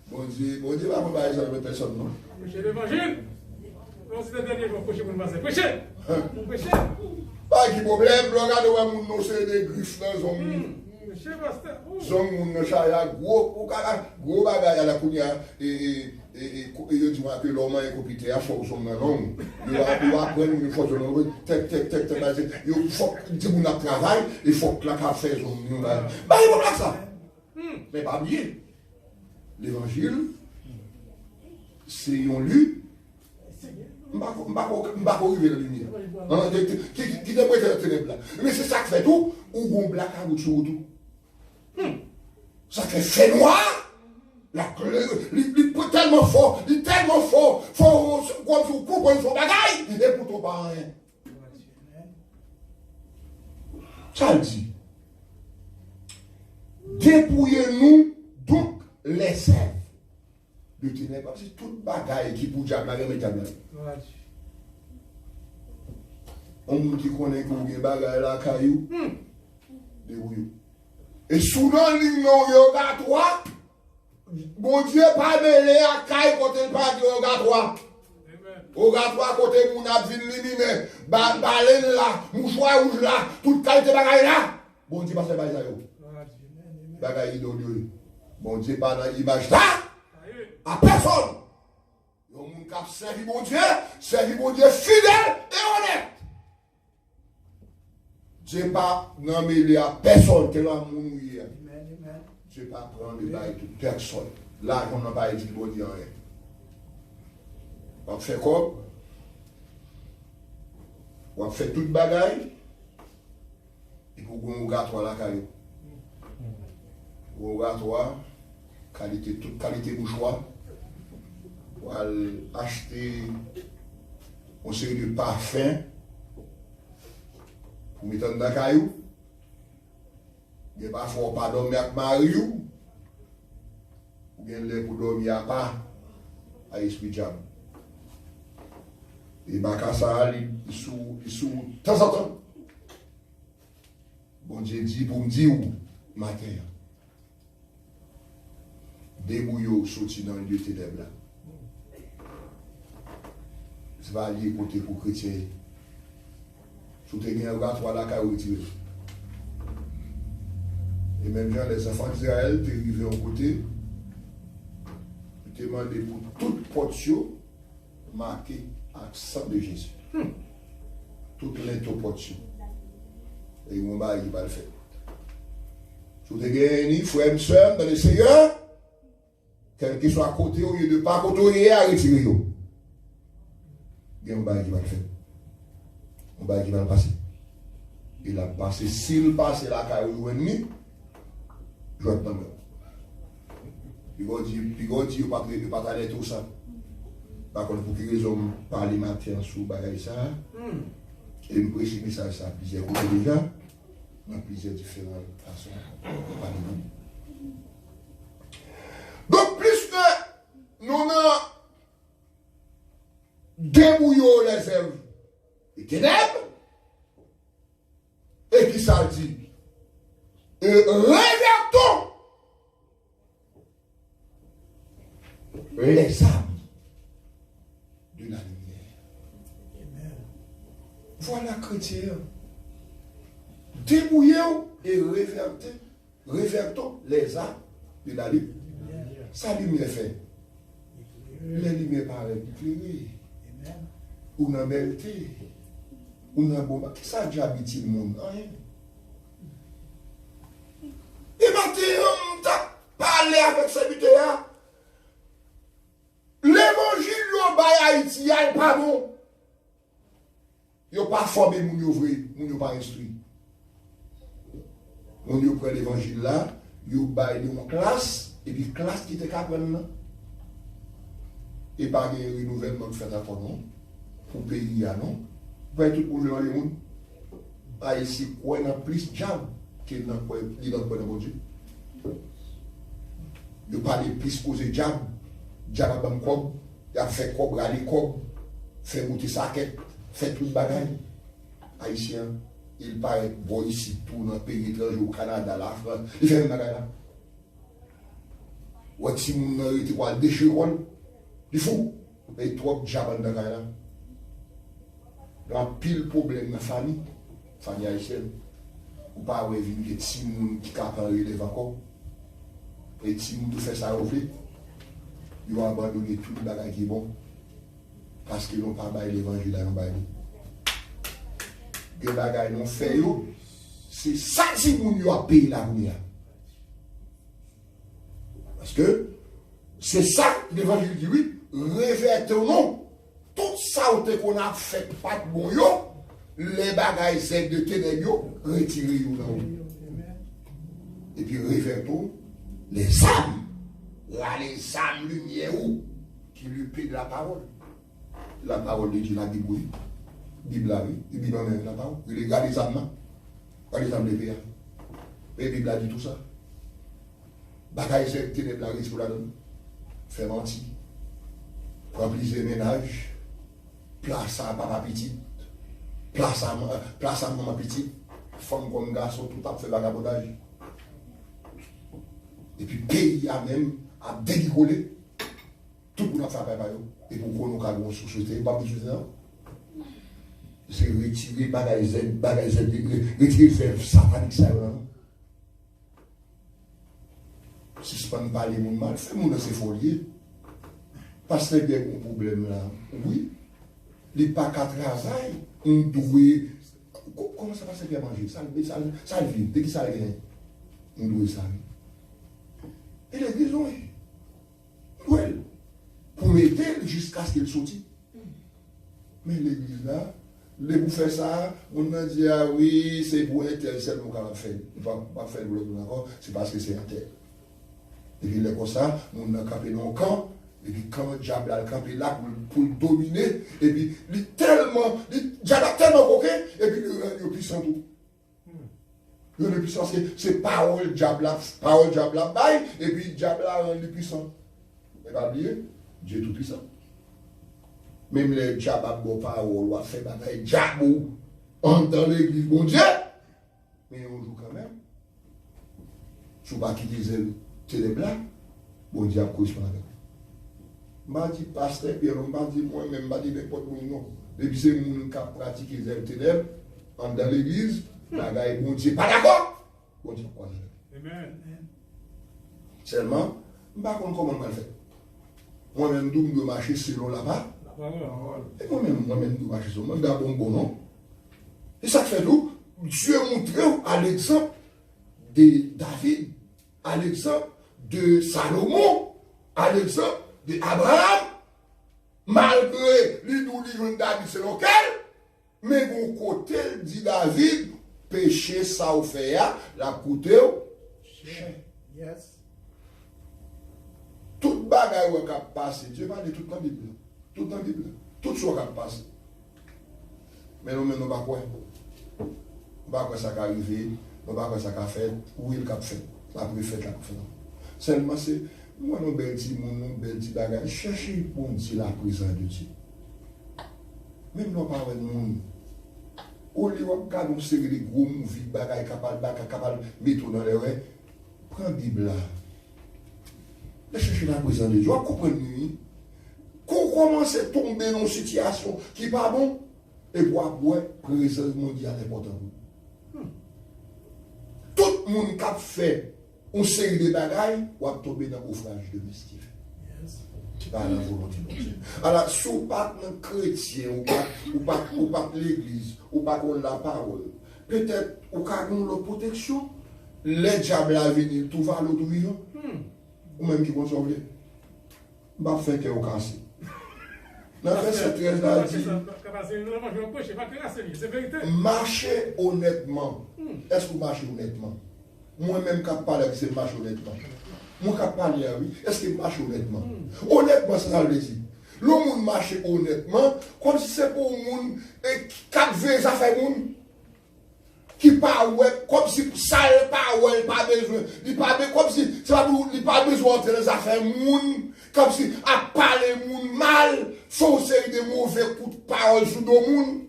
Bon Dieu va me parler ça avec personne, non? Prêchez l'évangile. Non, c'est le dernier jour, prêchez pour nous passer. Prêchez. Prêchez. Pas de problème, regardez où nous sommes des griffes dans zone. Zone moun chaya gros bagay à la kounya et yo di moi que l'homme est compétent à faut son non yo apprendre une fois tek yo faut di moun a travail il faut que la café son bah il faut ça mais pas bien l'évangile c'est un lu m'ba arriver la lumière qui te prête la ténèbre là mais c'est ça qui fait tout ou gon black à sur tout. Ça fait noir. Il est tellement fort, faut comme vous coupez son bagaille, et pourtant pas rien. Ça le dit. Dépouillez-nous donc les sèvres de ténèbres. C'est toute bagaille qui pour diable, mais diable. On nous dit qu'on est pour des bagailles là, caillou. Débrouillez. Et soudain, il y a toi. Bon Dieu, pas mêlé à caille côté le pas de Ogatoire. Ogatoire côté mon abvin limine, baleine là, mouchoir rouge là, toute qualité bagaille là. Bon Dieu, pas se bagaille là. Bagaille idole. Bon Dieu, pas dans l'image là. À personne. Yon moun kap servi bon Dieu fidèle et honnête. Dieu pas non mêlé à personne que l'homme mourir. Dieu pas prendre le bail de personne. Là, on n'a pas dit bon Dieu rien. On fait quoi? On fait toute bagaille. Et pour qu'on regarde la caillou. On regarde qualité, toute qualité mouchoir. On va acheter une série de parfums. Pour mettre dans la caillou, il n'y a pas fort pas dormir avec Mariou, ou bien l'air pour dormir à part, à l'esprit diable. Et Bakassa, il sous de temps en temps. Bon Dieu dit pour me dire où, matin, débouillot sorti dans le lieu ténèbres là. C'est pas lié côté pour chrétien. Sous tes gains, regarde, toi, la caille retirée. Et même gens, les enfants d'Israël, tu es arrivé en côté, tu t'es demandé pour toute portion marquée avec le sang de Jésus. Toute l'intoportion. Et mon mari, il va le faire. Sous tes gains, frère et soeur, dans le Seigneur, quel qu'il soit à côté, au lieu de ne pas côtoyer, à retirer. Et mon mari, il va le faire. On va qui va le passer. Il a passé, s'il passe la caille ou ennemi, je vais te demander. Puis on dit, il ne va pas aller tout ça. Par contre, pour que les hommes parlent matin sous bagaille ça, et me prêcher message ça plusieurs côtés déjà, dans plusieurs différentes façons. Donc, plus que nous avons débouillé les œuvres et ténèbres, et qui ça dit, et révertons les âmes de la lumière. Voilà, chrétien. Débrouillez-vous et révertons les âmes de la lumière. Sa lumière fait. Les lumières paraissent éclairées. Ou dans la belleté. Ou dans le bon. Qui ça déjà habite le monde? Rien. Et maintenant, on t'a parlé avec ce buteur. L'évangile de Haïti, il n'est pas bon. Il n'a pas formé mon ouvrier, mon n'a pas instruit. On y prend l'évangile là, il baille une classe, et puis classe qui était capable là. Et pas de renouvellement fait à non, pour pays à non. Pas tout pour dans le monde. Haïti, quoi, il y a plus de jam qu'il n'a pas de bon Dieu. Il parle plus causé jam. Jam a ban cob, il a fait cob, aller cob, fait monter sa quête, fait tout le bagage. Haïtien, il paraît bon ici, tout dans le pays étranger, au Canada, la France, il fait un bagage là. Ou si mon était quoi, déchiré, il faut, et trop de jam dans le bagage là. Il y a pile problème dans la famille haïtienne. Ou pas avoir vu des petits gens qui capent relève encore. Et les petits gens qui font ça au fait, ils vont abandonner tout le bagage qui est bon. Parce qu'ils n'ont pas baillé l'évangile à l'envers. Les bagages n'ont fait, c'est ça si vous avez payé la lumière. Parce que c'est ça l'évangile dit oui, révertons tout ça qu'on a fait pas de bon yo, les bagages c'est de ténèbres, retirez-vous là. Et puis révertons les âmes. Là, les âmes lumière qui lui paient de la parole. La parole de Dieu, la Bible, oui. Bible, oui. La Bible, même la parole. Il regarde les âmes, les âmes de pays. Et la Bible a dit tout ça. Bagaille, c'est ténèbres, la risque pour la donne. Faire mentir. Remplir les ménages. Place à papa petit. Place à maman petit. Femme comme garçon, tout à fait vagabondage. Et puis, pays a même à dégueuler. Tout le monde a fait par eux. Et pour qu'on ait une société, pas de société. C'est retirer bagaille, retirer faire satanique ça. Si je ne peux pas parler mon mal, fais mon dans ces folies. Parce que bien un problème là. Oui. Les pas qu'à travail, on doit. Comment ça va se faire manger? Ça le vit. Dès que ça le gagne, on doit ça. Et l'église, oui. Oui. Pour mettre jusqu'à ce qu'il sorte. Mais l'église là, les vous faire ça, on a dit ah oui, c'est pour un tel seul qu'on va faire. On ne va pas faire le boulot, c'est parce que c'est un tel. Et puis comme ça, on a campé dans le camp, et puis quand le diable a campé là pour le dominer, et puis il a tellement coquin, et puis il est puissant tout. Il est puissant, c'est parole diable là, bail, et puis diable là rend puissant. Mais pas oublier, Dieu est tout puissant. Même les diables à bon parole, on fait bataille diable dans l'église, bon Dieu. Mais on joue quand même. Je ne sais pas qui disait ténèbres là, bon Dieu a cause pour la gueule. Je dis pasteur, puis on m'a dit moi-même, je dis n'importe quoi, non. Et puis c'est les gens qui pratiquent les ténèbres dans l'église, la gueule, bon Dieu, pas d'accord? Bon Dieu, quoi? Amen. Seulement, je ne sais pas comment on va le faire. Moi-même, je dois marcher selon là-bas. Et moi-même, je dois marcher selon là-bas. Je dois bon nom. Et ça fait tout. Dieu montre à l'exemple de David, à l'exemple de Salomon, à l'exemple d'Abraham, malgré les nous livres David, c'est lequel, mais mon côté, dit David, péché, ça ou fait, la coûté, yes. Tout bagaille qui a passé, Dieu va dire tout dans la Bible. Tout dans la Bible. Tout ce qui a passé. Mais nous, nous ne pas quoi. Nous ne pas quoi ça qui arrivé, nous ne pas quoi ça qui a fait, où il a fait. La préfète l'a fait. Seulement, c'est, moi, nous bel petit monde, nous bel petit bagaille. Cherchez pour dire la présence de Dieu. Même nous pas de monde. Au lieu de regarder une série de gros mouvements, bagaille capable de mettre dans les oreilles, prends la Bible là. de chercher la présence de Dieu. Vous comprenez? Qu'on commence à tomber dans une situation qui n'est pas bon, et pour avoir présence mondiale importante. Tout le monde qui a fait une série de bagailles, va tomber dans l'ouvrage de mystique. Par la volonté de Dieu. Alors, si vous pas un chrétien, ou pas l'église, ou pas la parole, peut-être ou pas la protection, les diables à venir, tout va à l'autre vivant, ou même qui vont sauver. Je vais faire que vous cassez. Dans le verset 13, là, dit marchez honnêtement. Est-ce que vous marchez honnêtement? Moi-même, quand je parle, c'est marcher honnêtement. Moi, quand je parle, oui. Est-ce que je marche honnêtement? Honnêtement, c'est ça le dire. Le monde marche honnêtement, comme si c'est pour le monde qui veut ça fait monde. Qui parle, comme si ça n'est pas besoin. Comme si il n'a pas besoin d'entrer dans les affaires monde. Comme si à parler monde mal, faut série de mauvais coups de parole sur le monde.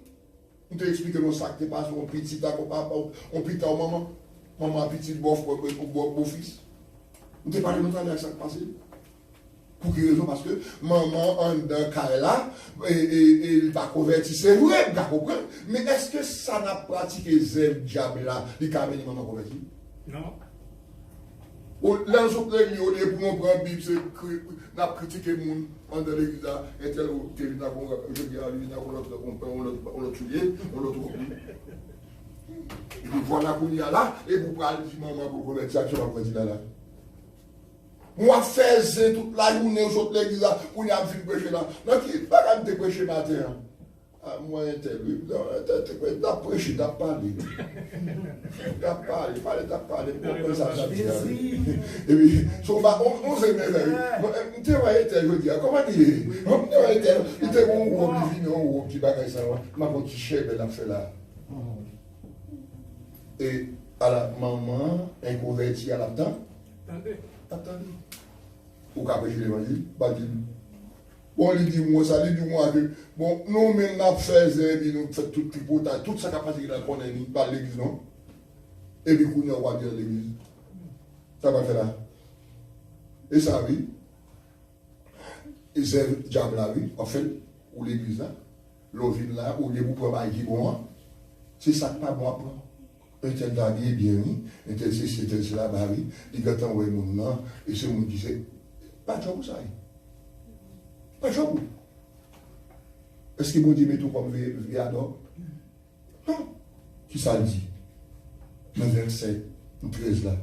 On te explique que ça qui passe, on petit à papa, on petit à maman, maman petit bof pour beau-fils. On te parle de ça qui passe. Pour quelle raison? Parce que maman en d'un cas là, et il va convertir, c'est vrai, vous comprenez. Mais est-ce que ça n'a pratiqué zèle diable là, il a venir maman convertir? Non. Là, nous sommes là, pour nous prendre la Bible, c'est critiquer les gens en dans l'église, et tel ou tel, on l'a tué, on l'a trouvé. Et puis voilà qu'on y a là, et vous parlez de maman pour convertir, je vais dire là. Moi, faisais toute la journée aux autres l'église pour y aller prêcher là. Donc, il ne va pas me prêcher matin. Moi, tu as prêché, tu as parlé. Tu as parlé. Et puis, on s'est mis. Tu vois, je dis, comment dire? Il était bon, on qui bagaille ça. Ma petite chère, elle a fait là. Et à la maman, elle convertit à la temps. Attendez. Ou qu'à prêcher l'évangile, pas dit. Bon, il dit moi, ça dit moi que, bon, nous même nous faisons, nous faisons tout tripotage, toute sa capacité qu'on a par l'église, non? Et puis, nous va dire l'église. Ça va faire là. Et ça, oui. Et c'est diable là, oui. En fait, ou l'église là, l'ovine là, ou les bouts pour qui bon, c'est ça que pas bon à prendre. Un tel d'habillé bien mis, un tel c'est tel c'est là, oui, il a envoyé mon nom, et c'est mon qui disait, pas de job ça. Pas de job. Est-ce que mon Dieu met tout comme viador? Non. Qui ça dit? Dans le verset 13 là.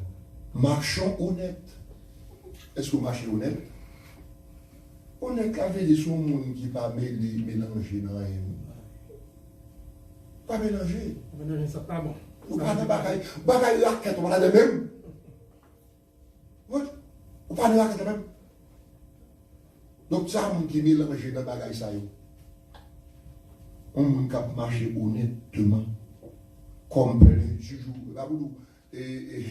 Marchons honnête. Est-ce que vous marchez honnête? Honnête, la veille de son monde qui va mélanger dans rien. Pas mélanger. Mélanger, ça pas bon. Ou pas de bagaille raquette, on va la même. Ou pas de raquette même. Donc ça, on qui mélange dans bagaille ça. On peut marcher honnêtement. Comme toujours. Et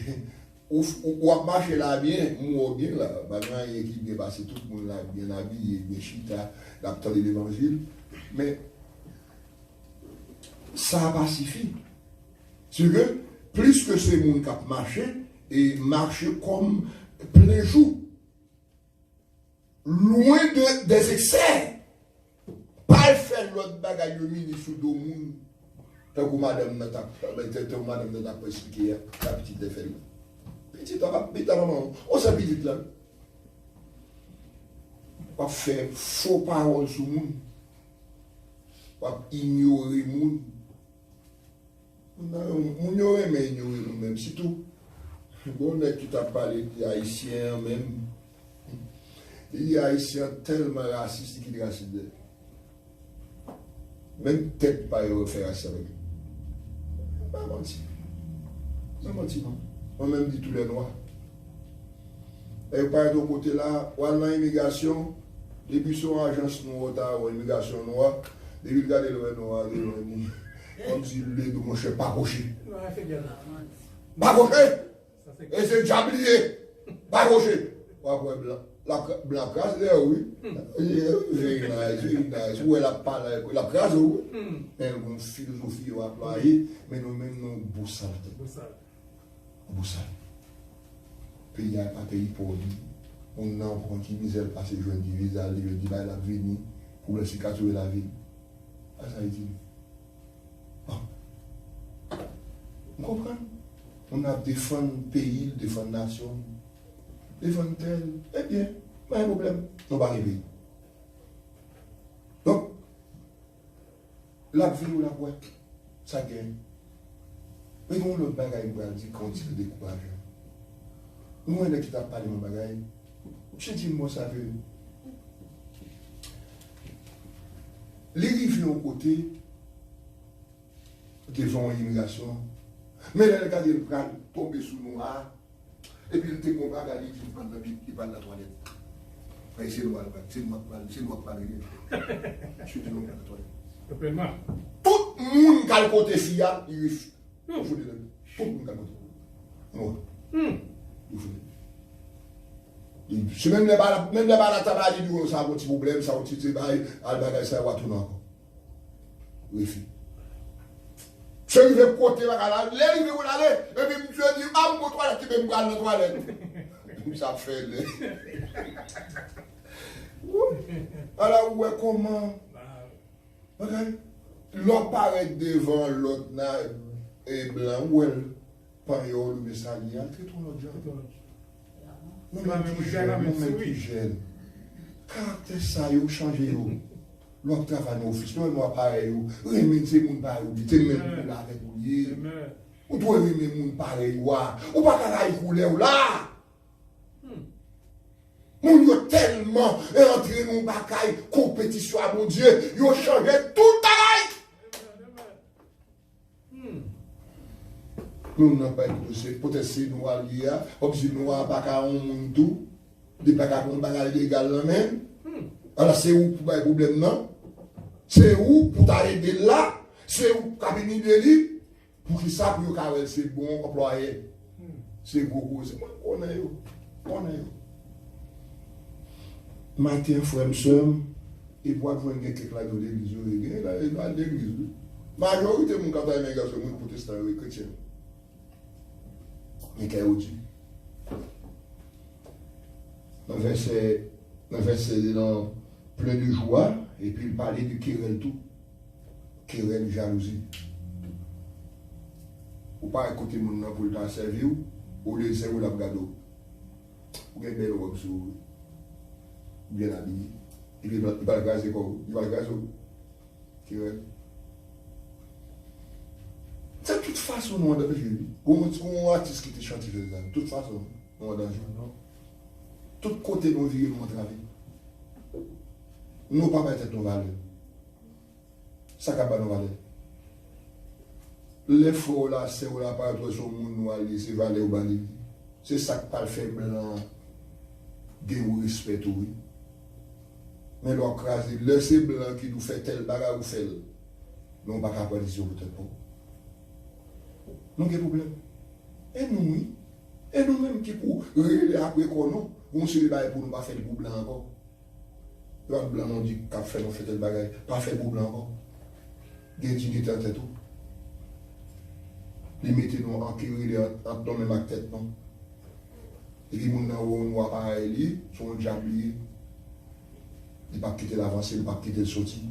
ou à marcher là bien, ou bien là, bagaille qui bien passé, tout le monde là bien habillé, bien chita, l'attend de l'évangile. Mais ça pacifie. C'est que plus que ces gens qui marchent, et marchent comme plein jour, loin des excès, pas faire l'autre bagaille le ministre de monde, tant que madame n'a pas expliqué la petite défaite. Petite maman, on s'est petite là. Pas faire faux paroles sur le monde, pas ignorer le monde. Nous ignorons, mais ignorer nous-mêmes, c'est tout. Bon, tu t'as parlé des Haïtiens même. Il y a Haïtiens tellement racistes qui sont racistes. Même tête pas refaire ça avec eux. Pas menti. Pas menti, non. Moi-même dit tous les noirs. Et par de côté là, on a l'immigration, depuis son agence noire, ou l'immigration noire, depuis le gars de noir, comme si le de mon chef pas rocher. Pas rocher! Et c'est diablier! Pas rocher! La crase, oui. Où elle a parlé, la crase, oui. Elle a une philosophie à employer, mais nous-mêmes, nous boussons. Boussons. Pays à pays pour lui. On a pour qui misère passer joindre du visa, il dit bah la vie pour le cicatrer la vie. Ah ça dit. Vous comprenez? On a défendu pays, défendu nation, défendu tel. Eh bien, pas un problème. On va arriver. Donc, la vie ou la boîte, ça gagne. Mais on le bagaille pour dire qu'on tire des coupages. Nous, on est qui t'a parlé de mon bagaille. Je dis, moi, ça veut. Les rivières au côté, devant l'immigration, mais les gars, ils prennent tomber sous nous, et puis ils te font bagaille, ils prennent la toilette. Mais c'est moi qui parle. Je suis de l'homme à la toilette. Tout le monde qui a le côté FIA, il refuse. Tout le monde qui a le côté. Il faut. Si même les balles à tabac, ils disent ça a un petit problème, ça a un petit bail, ça va tout encore. Refuse. Je vais côté, les rives où aller, et puis je dis, ah, mon toilette, tu peux me garder la toilette. Ça fait. Alors, ouais, comment? L'autre paraît devant l'autre et blanc, ouais, par le message, il y a très trop l'autre gens. Même qui gêne. Caractère ça, il a changé. L'autre travail dans l'office, moi pareil, remettre ces gens pareil, tu même pour la régulier. Ou tu remettre les gens pareil, ou pas qu'à la couler ou là. Moun yo tellement rentré dans une bataille, compétition à mon Dieu, yo changé tout le travail. Nous n'avons pas de peut-être si nous alliés, comme si nous n'avons pas qu'à un tout, des pas qu'à un bagage légal là même. Alors c'est où pour le problème non? C'est où pour t'arrêter là? C'est où pour cabinet de lui? Pour qui ça pour que c'est bon employé? C'est gros, c'est moi on est yo. Matin, frère, soeur, et pour avoir quelques là de l'église, il y a l'église. Majorité de mon canton est garçon, mon protestant et chrétien. Mais qu'est-ce que dit? Dans le verset plein de joie, et puis il parlait du querelle tout. Querelle, jalousie. Ou pas écouter mon nom pour le temps servir, ou le servir la gado. Ou bien belle robe sur bien habillé. Et puis il va le gazer quoi? Il va le gazer. Querelle. C'est de toute façon, nous avons danger. Comme un artiste qui te chante, de toute façon, nous avons danger. Tout côté de nos vies, nous avons travaillé. Nous ne pouvons pas être nos valeurs. Ça n'a pas nos valeurs. Les faux là, c'est où la part de son monde, nous allons c'est valeurs ou bali. C'est ça qui parle fait blanc, de respect, oui. Mais l'on crase, le c'est blanc qui nous fait tel bagarre ou fait. Nous ne pouvons pas avoir des yeux peut-être pas. Nous avons des problèmes. Et nous, oui. Et nous-mêmes qui pour régler après qu'on nous, on se réveille pour ne pas faire le bout blanc encore. Le blanc, on dit qu'à faire, on fait tel bagage, pas faire le bout blanc encore. Il y a des dignité en tête. Les mettez-nous en kiri, en ton même avec tête, non. Et puis, on voit pareil, son diable, il ne va pas quitter l'avancée, il ne va pas quitter le sorti.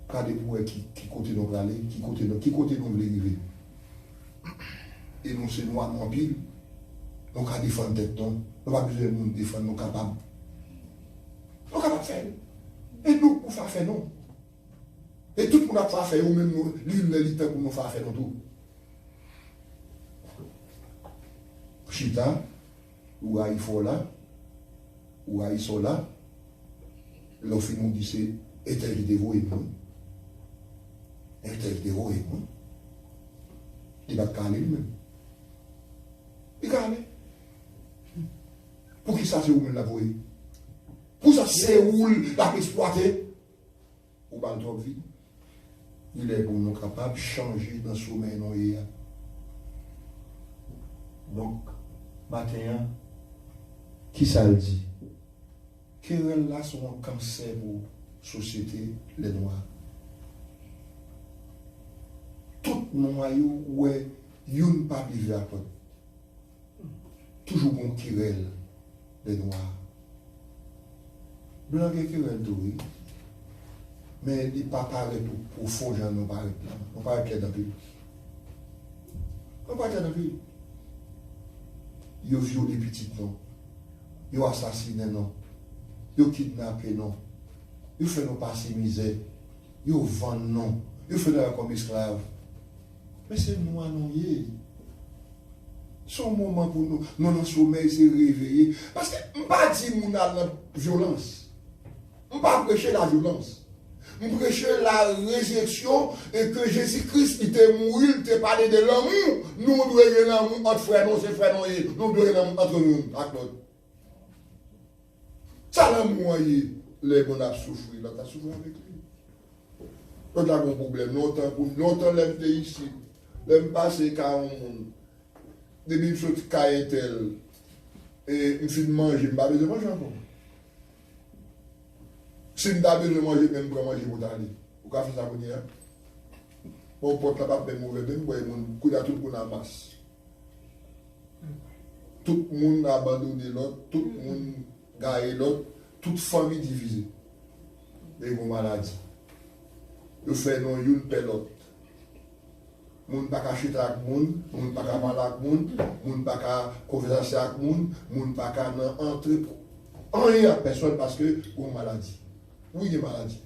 Pas des pouets qui côté nous aller, qui côté nous arriver. Et nous, c'est nous en pile. Nous avons défendre tête, non. Nous n'avons pas besoin de nous défendre, nous sommes capables. Nous sommes capables de faire. Et nous, pour faire, non. Et tout le monde a fait, ou même nous, l'île pour nous faire non tout. Chita, ou Aïfola, ou Aïsola, l'offre nous dit c'est éternité-vous et nous. Éternité-vous et nous. Il va caler lui-même. Il cale. Pour qui ça c'est où nous l'avons vu? Pour ça c'est où l'a exploité? Ou pas le vie. Il est pour nous capables de changer dans ce sommeil. Donc, matin, qui ça le dit? Querelle là sont un cancer pour la société, les Noirs. Tout le monde, ouais, il n'y a pas vivre à toi. toujours bon querelle des noirs. Blanc qui querelle tout, oui. Mais il ne pas paraît tout profond, j'en ai pas là. On ne paraît dans le pays. On ne paraît dans le pays. Ils ont violé les petites, non. Ils ont assassiné, non. Ils ont kidnappé, non. Ils ont fait nous passer misère. Ils ont vendu, non. Ils ont fait nous comme esclaves. Mais c'est nous à nous. C'est un moment pour nous. Nous, dans le sommeil, c'est réveiller. Parce que je ne pas dire que nous avons la violence. Je ne pas prêcher la violence. Je prêcher la résurrection et que Jésus-Christ, il était mort, il t'a parlé de l'amour. Nous devons avoir l'amour entre frères, nous, c'est frères, nous devons avoir l'amour entre nous, avec l'autre. Ça, l'amour, les bons ont souffert, l'autre a souffert avec lui. L'autre a un problème. Longtemps, l'aime ici. L'aime passer car on. Depuis que je suis tel et je suis manger, je n'ai pas besoin de manger encore. Si je n'ai pas besoin de manger, même pour manger pour t'aller. Vous pouvez faire ça pour dire. Mon pote là, pas de mauvais bain, vous voyez, tout le monde en masse. Tout le monde a abandonné l'autre, tout le monde a gagné l'autre, toute famille divisée. Et vos maladies. Vous faites non, une paix l'autre. Moun pa ka chita ak moun, moun pa ka parler ak moun, moun pa ka converser ak moun, moun pa ka nan entre rien à personne parce que vous avez maladie. Oui, il y a maladie.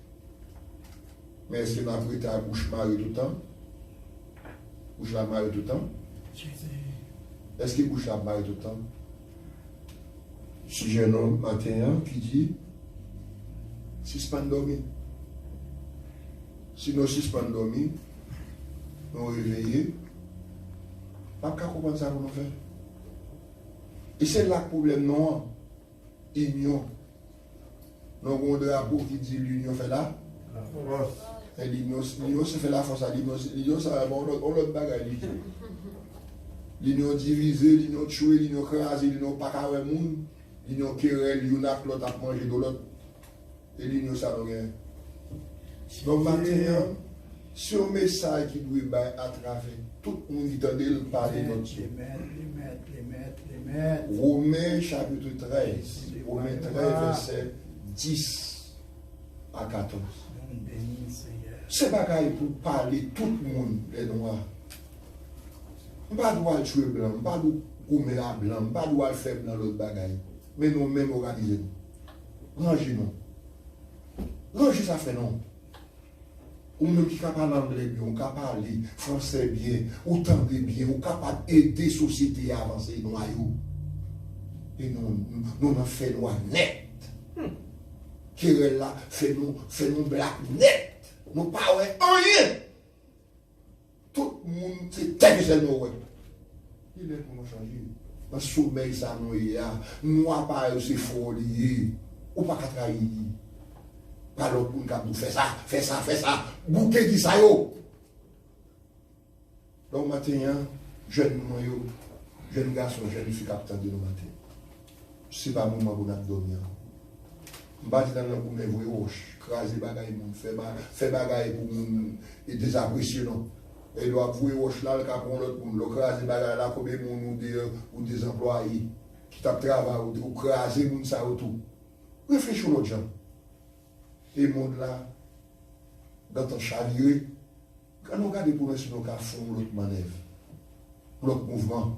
Mais est-ce que nous avons été à bouche marée tout le temps? Bouche la marée tout le temps? Est-ce que bouche la marée tout le temps? Si j'ai un homme matin qui dit suspend dormir. Si nous suspendons dormir, nous réveillons, pas qu'à comprendre ça pour nous faire. Et c'est là le problème, non, union. Nous avons un drapeau qui dit l'union fait là. Et l'union se fait la force. L'union, ça va l'autre bagaille. L'union divisée, l'union tuée, l'union crasée, l'union pas qu'à un monde, l'union querelle, l'union a l'autre à manger de l'autre. Et l'union, ça n'a rien. Donc maintenant, c'est un message qui doit être à travers tout le monde qui tente de parler de notre Dieu. Romains chapitre 13, Romains 13, verset 10 à 14. C'est bagaille pour parler tout le monde, les noirs. On ne doit pas tuer blanc, on ne doit pas comer à blanc, on ne doit pas faire dans l'autre bagaille. Mais nous même organisés. Rangez-nous. Rangez ça fait non. Ou même qui est capable d'anglais bien, ou capable de parler français bien, ou tendre bien, ou capable d'aider la société à avancer noyau. Et nous avons fait nous net. Qui est là, fait nous black net. Nous ne parlons rien. Tout le monde, c'est tel que nous. Il est pour nous changer. Dans le sommeil, ça nous y a. Nous appareils, c'est folie. Ou pas qu'à trahir. Pas l'autre monde qui fait ça. Bouquet qui ça yo. Donc, maintenant, jeune garçon, jeune fille qui de nous matin. Ce n'est pas le moment pour nous dormir. Je ne vais pas dire pour me voir roche, craser les bagailles, faire bagailles pour nous désapprécier. Et il doit voir roche là, le cap pour l'autre monde, le craser les bagailles là, comme ou des employés qui travaillent, ou craser les gens autour. Réfléchis aux autres gens. Et le monde là, dans ton chaviré, quand nous regardons pour nous, si nous faisons l'autre manœuvre, l'autre mouvement,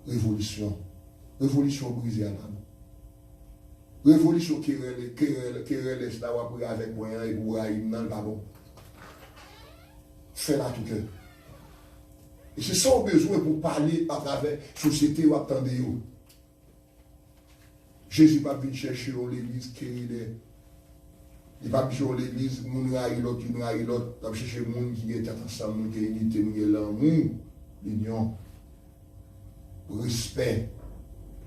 révolution brisée à la main. Révolution qui reste là avec moi et pour dans le ballon. Fais là tout cœur. Et c'est ça qu'on a besoin pour parler à travers la société ou attendez vous. Jésus n'a pas venu chercher l'église qui est. Il va chercher l'église, moun raille l'autre, il raille l'autre. Il va chercher les gens qui est ensemble, qui est unité, qui est l'amour, l'union, respect.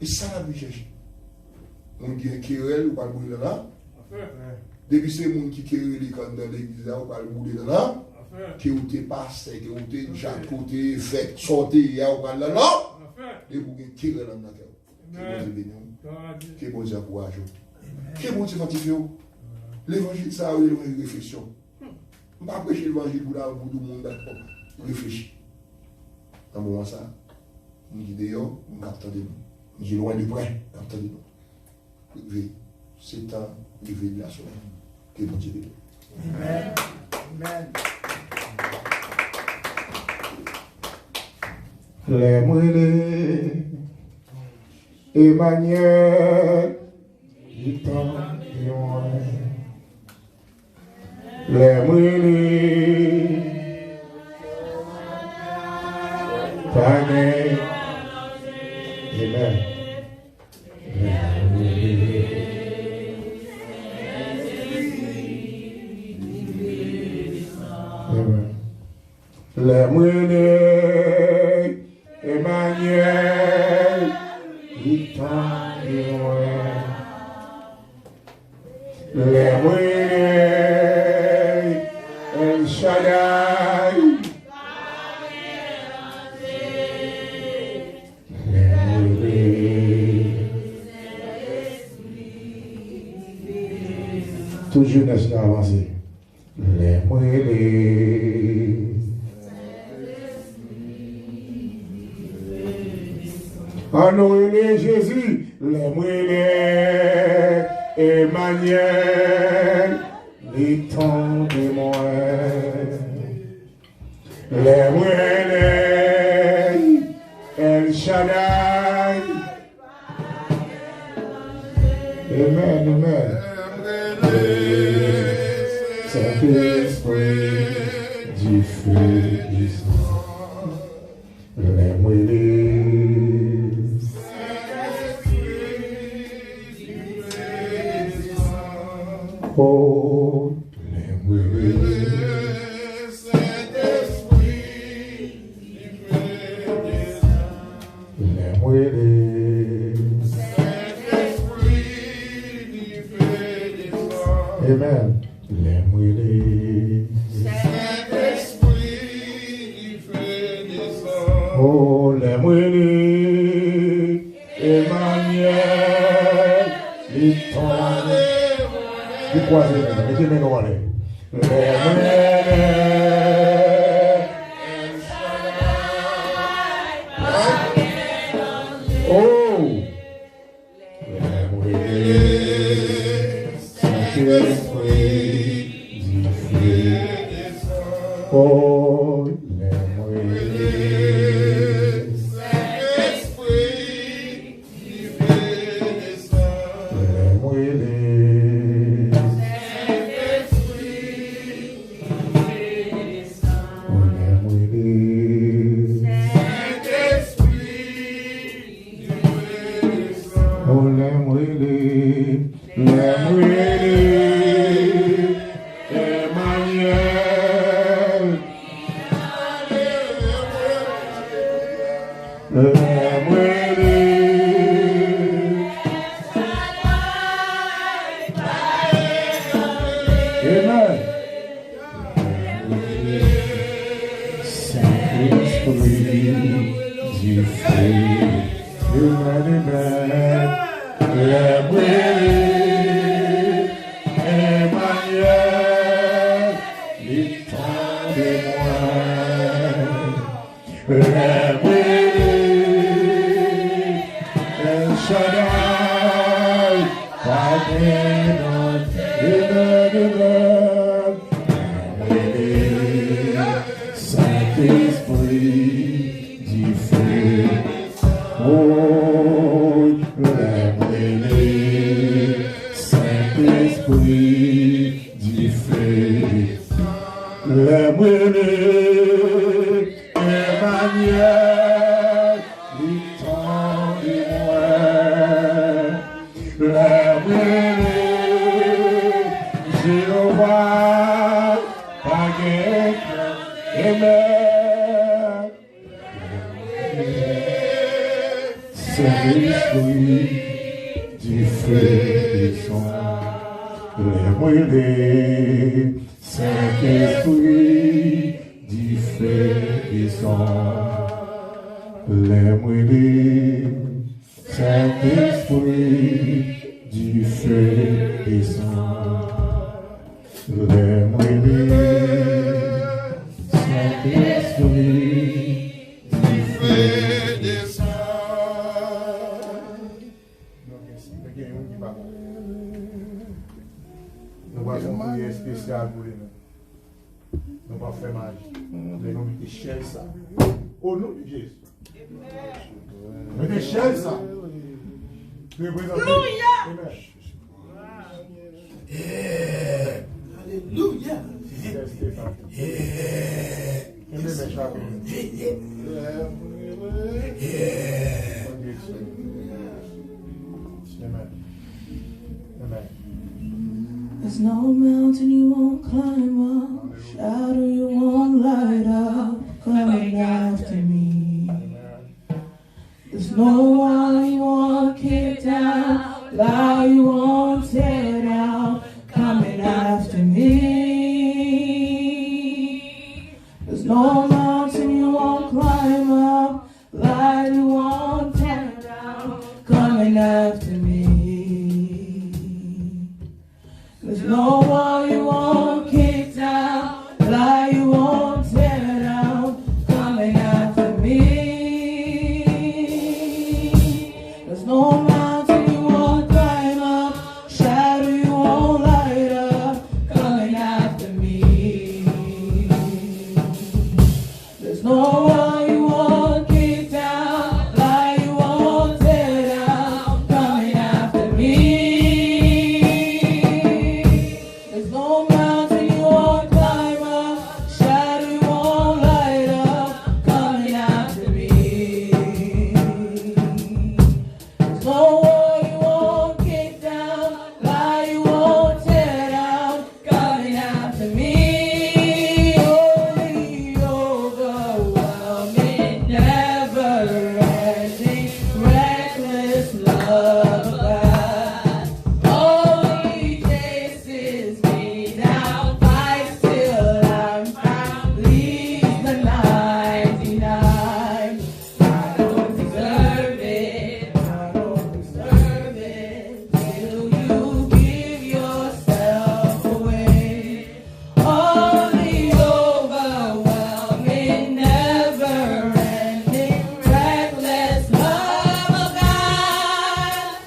Et ça, la vie chercher. Moun qui est querelle, ou pas le bouler là. Depuis c'est moun qui querelle dans l'église, ou pas le bouler là. Qui ou t'es passé, qui ou t'es chaque côté, fait, sorti, ou pas là. Et vous qui querelle dans la terre. Qui est bon Dieu courage. Qui est bon Dieu fortifié. L'évangile, ça, c'est l'évangile de réflexion. On ne va pas prêcher l'évangile pour tout le monde d'accord. Réfléchis. Dans le moment ça, on dit d'ailleurs, on attend de nous. Nous loin de près, entendez-nous. C'est temps de vivre la soirée. Que bon Dieu bénisse. Amen. Amen. Les moelleux, Emmanuel, il t'en les moelleux, Amen. Amen. Les moelleux, Emmanuel, il t'en les moelleux, El Shaddai, les moelleux, toute jeunesse a avancé. Les moelleux, honorez Jésus, les moelleux, Emmanuel, les temps de moi, les moelleux, El Shaddai, amen, amen. Saint-Esprit du feu du sang, les moelleux, oh, les moelleux, les moelleux, amen. Les moelleux, oh, les moelleux, Emmanuel, les temps, du croisé, mettez-moi dans les moelleux, oh, les moelleux, Saint-Esprit, oh, les moelleux, les moelleux, oh, les moelleux, oh, les moelleux, les moelleux, Emmanuel, les moelleux, amen. Saint-Esprit du feu, amen, amen. Les moelleux, Emmanuel, les temps de moi, les moelleux, El Shaddai, Amen, amen, amen. Saint-Esprit du feu, oh, les moelleux, Saint-Esprit du feu, les moelleux, Emmanuel, les temps de moi, les moelleux, Jéhovah, Paguet, amen. Saint-Esprit du feu du sang, les moelleux, Saint-Esprit du feu du sang, les moelleux, Saint-Esprit du feu du sang, les moelleux, Saint-Esprit du feu du sang. Nous avons un prière spéciale pour lui-même. Nous pas faire magie. Nous allons mettre cher ça. Au nom de Jésus. Mettez cher ça. Alléluia. There's no mountain you won't climb up, shadow you won't light up, coming after me. There's no wall you won't kick down, lie you won't tear down, coming after me. There's no mountain you won't climb up, lie you won't tear down, coming after me. There's no wall you won't kick down, lie you won't tear down, coming after me. There's no mountain you won't climb up, shadow you won't light up, coming after me. There's no wall you won't kick down, lie you won't tear down, coming after me. There's no mountain you won't climb up, shadow you won't light up, coming after me. There's no wall you won't kick down, lie you won't tear down, coming after me. Holy, overwhelming, never-ending, reckless love of God. Only chases me down, fights till I'm found, leaves the 99. I don't deserve it, I don't deserve it, till you give yourself away. Only overwhelming, never-ending, reckless love of God.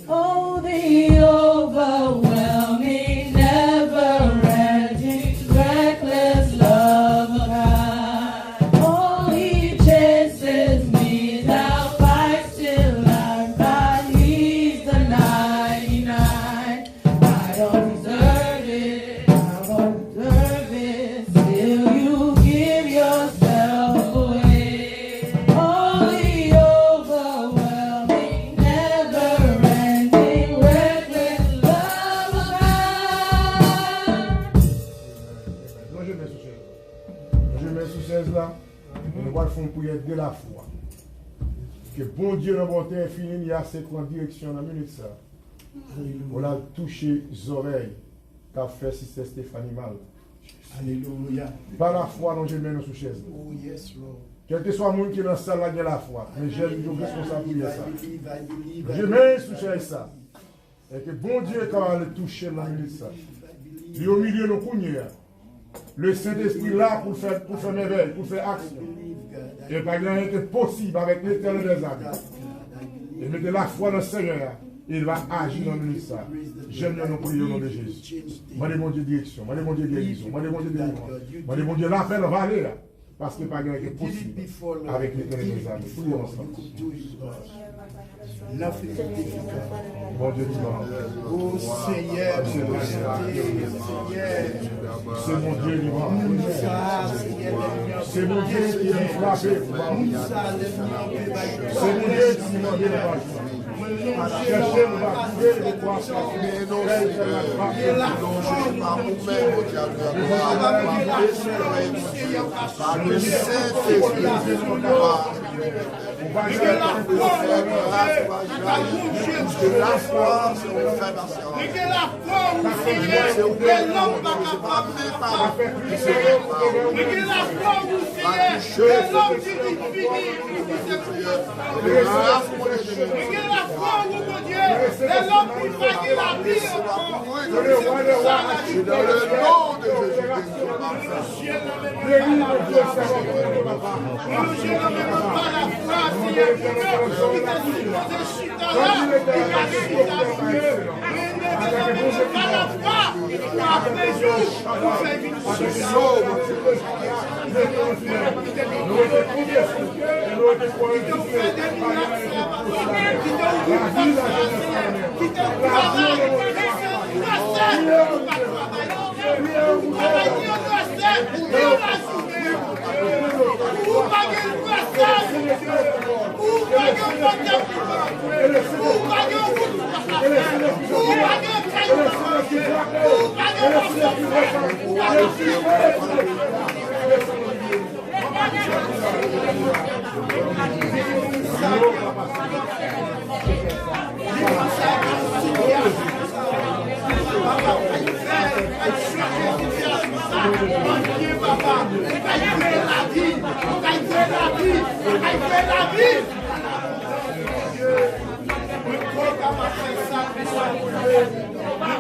Oh, the overwhelming, never-ending, reckless love of God. Oh, He chases me down, fights till I'm found, leaves the 99. I don't deserve it, I don't deserve it, still you give yourself away. Oh, the overwhelming, never-ending, reckless love of God. Non, je mets sous chaise. Je mets sous chaise là. On va faire une prière de la foi. Que bon Dieu, dans bonté infinie, il y a cette direction dans la minute ça. On a touché les oreilles qu'a fait Sister Stéphanie mal. Alléluia. Par la foi, non, je mets nous sous chaise. Oh yes, Lord. Quel que soit le monde qui est dans la salle, là, il y a la foi. Mais j'ai une responsabilité ça. I believe. Je mets sous chaise ça. Et que bon Dieu, quand on le toucher dans la minute ça. Il est au milieu de nos cougnères. Le Saint-Esprit là pour faire merveille, pour faire action. Et par exemple, il est possible avec l'éternel des âmes. Et mettez la foi dans le Seigneur. Il va agir dans le ça. J'aime bien nous prier au nom de Jésus. Moi, mon Dieu direction, moi, mon Dieu guérison, moi, mon Dieu délivrance. Moi, mon Dieu l'appel va aller là. Parce que pas quelque chose possible avec l'éternel des âmes. Prions ensemble. Nothing is difficult. Bon Dieu dimanche. Oh Seigneur, C'est mon Dieu dimanche. C'est mon Dieu qui est frappé. C'est mon Dieu qui m'a délivré. Cherchez le baptême de quoi Par le Saint-Esprit, la foi, c'est au fait d'assurance. La foi, c'est au fait l'homme pas capable de faire. La foi, c'est l'homme qui dit fini. La foi, mon Dieu, c'est l'homme qui fait la vie. c'est dans le nom de Jésus. mes jours, pour faire une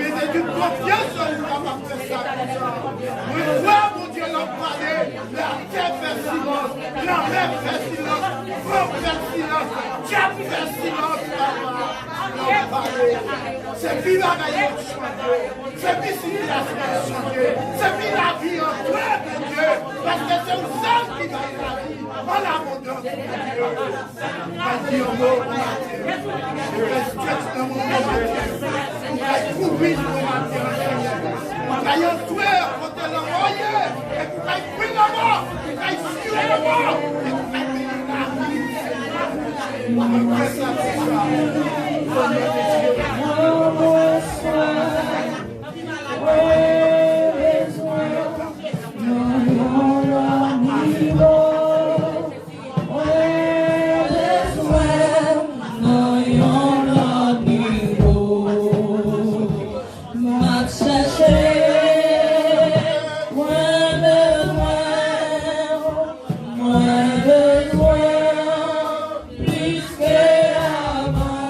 mettez toute confiance en nous capable de faire ça. Oui, mon Dieu, l'homme parlait, la terre fait silence, la mer fait silence, l'homme fait silence, Dieu fait silence, papa. L'homme parlait. C'est plus la gagne de changer, c'est plus situation de changer, c'est plus la vie en toi, mon Dieu, parce que c'est une seule qui gagne la vie, en l'abondance, mon Dieu. Vas-y, on va, je reste dans mon nom, pour lui, pour un tueur, pour te l'envoyer, et pour qu'il prenne la mort, pour qu'il suive la mort, et pour qu'il paye la vie. Plus que avant.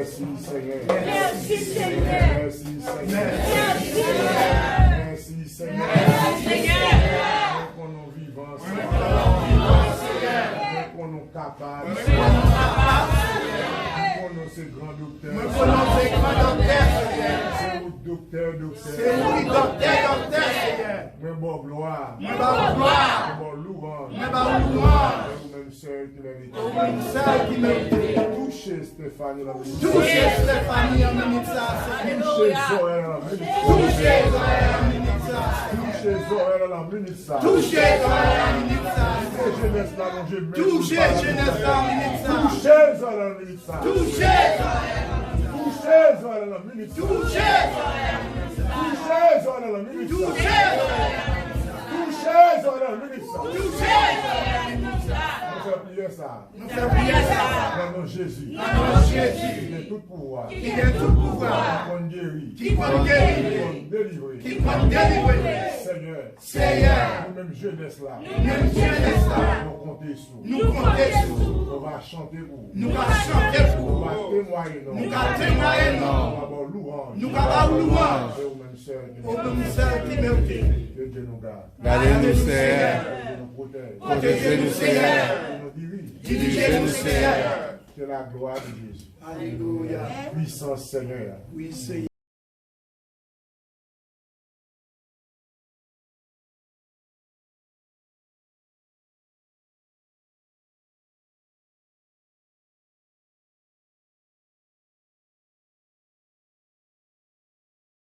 Merci Seigneur. Merci Seigneur. Merci Seigneur. Merci Seigneur. Merci Seigneur. Qu'on nous vivons, qu'on nous capable, qu'on nous ces grands docteurs, c'est nous docteur. C'est nous docteur, Mais bon gloire, mais bon gloire, mais bon louange, mais bon louange. même sœur qui l'a dit. Même sœur qui mérite. Touchez Stéphanie la minute. Touchez Stéphanie en minute ça. Touchez Zoël la minute. Touchez Zoël en minute ça. Touchez Zoël la minute ça. Touchez Zoël en minute ça. Touchez jeunesse là dont j'ai mis. Touchez jeunesse là en minute ça. Touchez Zoël la minute ça. Touchez Zoël la minute. Touchez Zoël la minute. Touchez Touchez Zoël la minute ça. Touchez Nous faisons prier ça. Nous faisons prier ça. Dans nom de Jésus. Dans nom de Jésus. Qui a tout pouvoir. Qui a tout pouvoir. Qui peut guérir. Qui peut guérir. Qui peut délivrer. Qui peut délivrer. Seigneur. Seigneur. Nous-mêmes jeunesse là. Même jeunesse là. Nous comptons sur. Nous comptons sur. On va chanter pour. Nous allons chanter On pour. va témoigner. Nous allons témoigner. On va avoir louange. Nous allons avoir louange. Et aux mêmes sœurs qui Au ministère qui mérite. Que Dieu nous garde. Gardez-nous, Seigneur. Que Dieu nous protège. Protégez-nous, Seigneur. Que nous dirige. Dirigez-nous, Seigneur. Que la gloire de Jésus. Alléluia. Puissance Seigneur. Oui, Seigneur.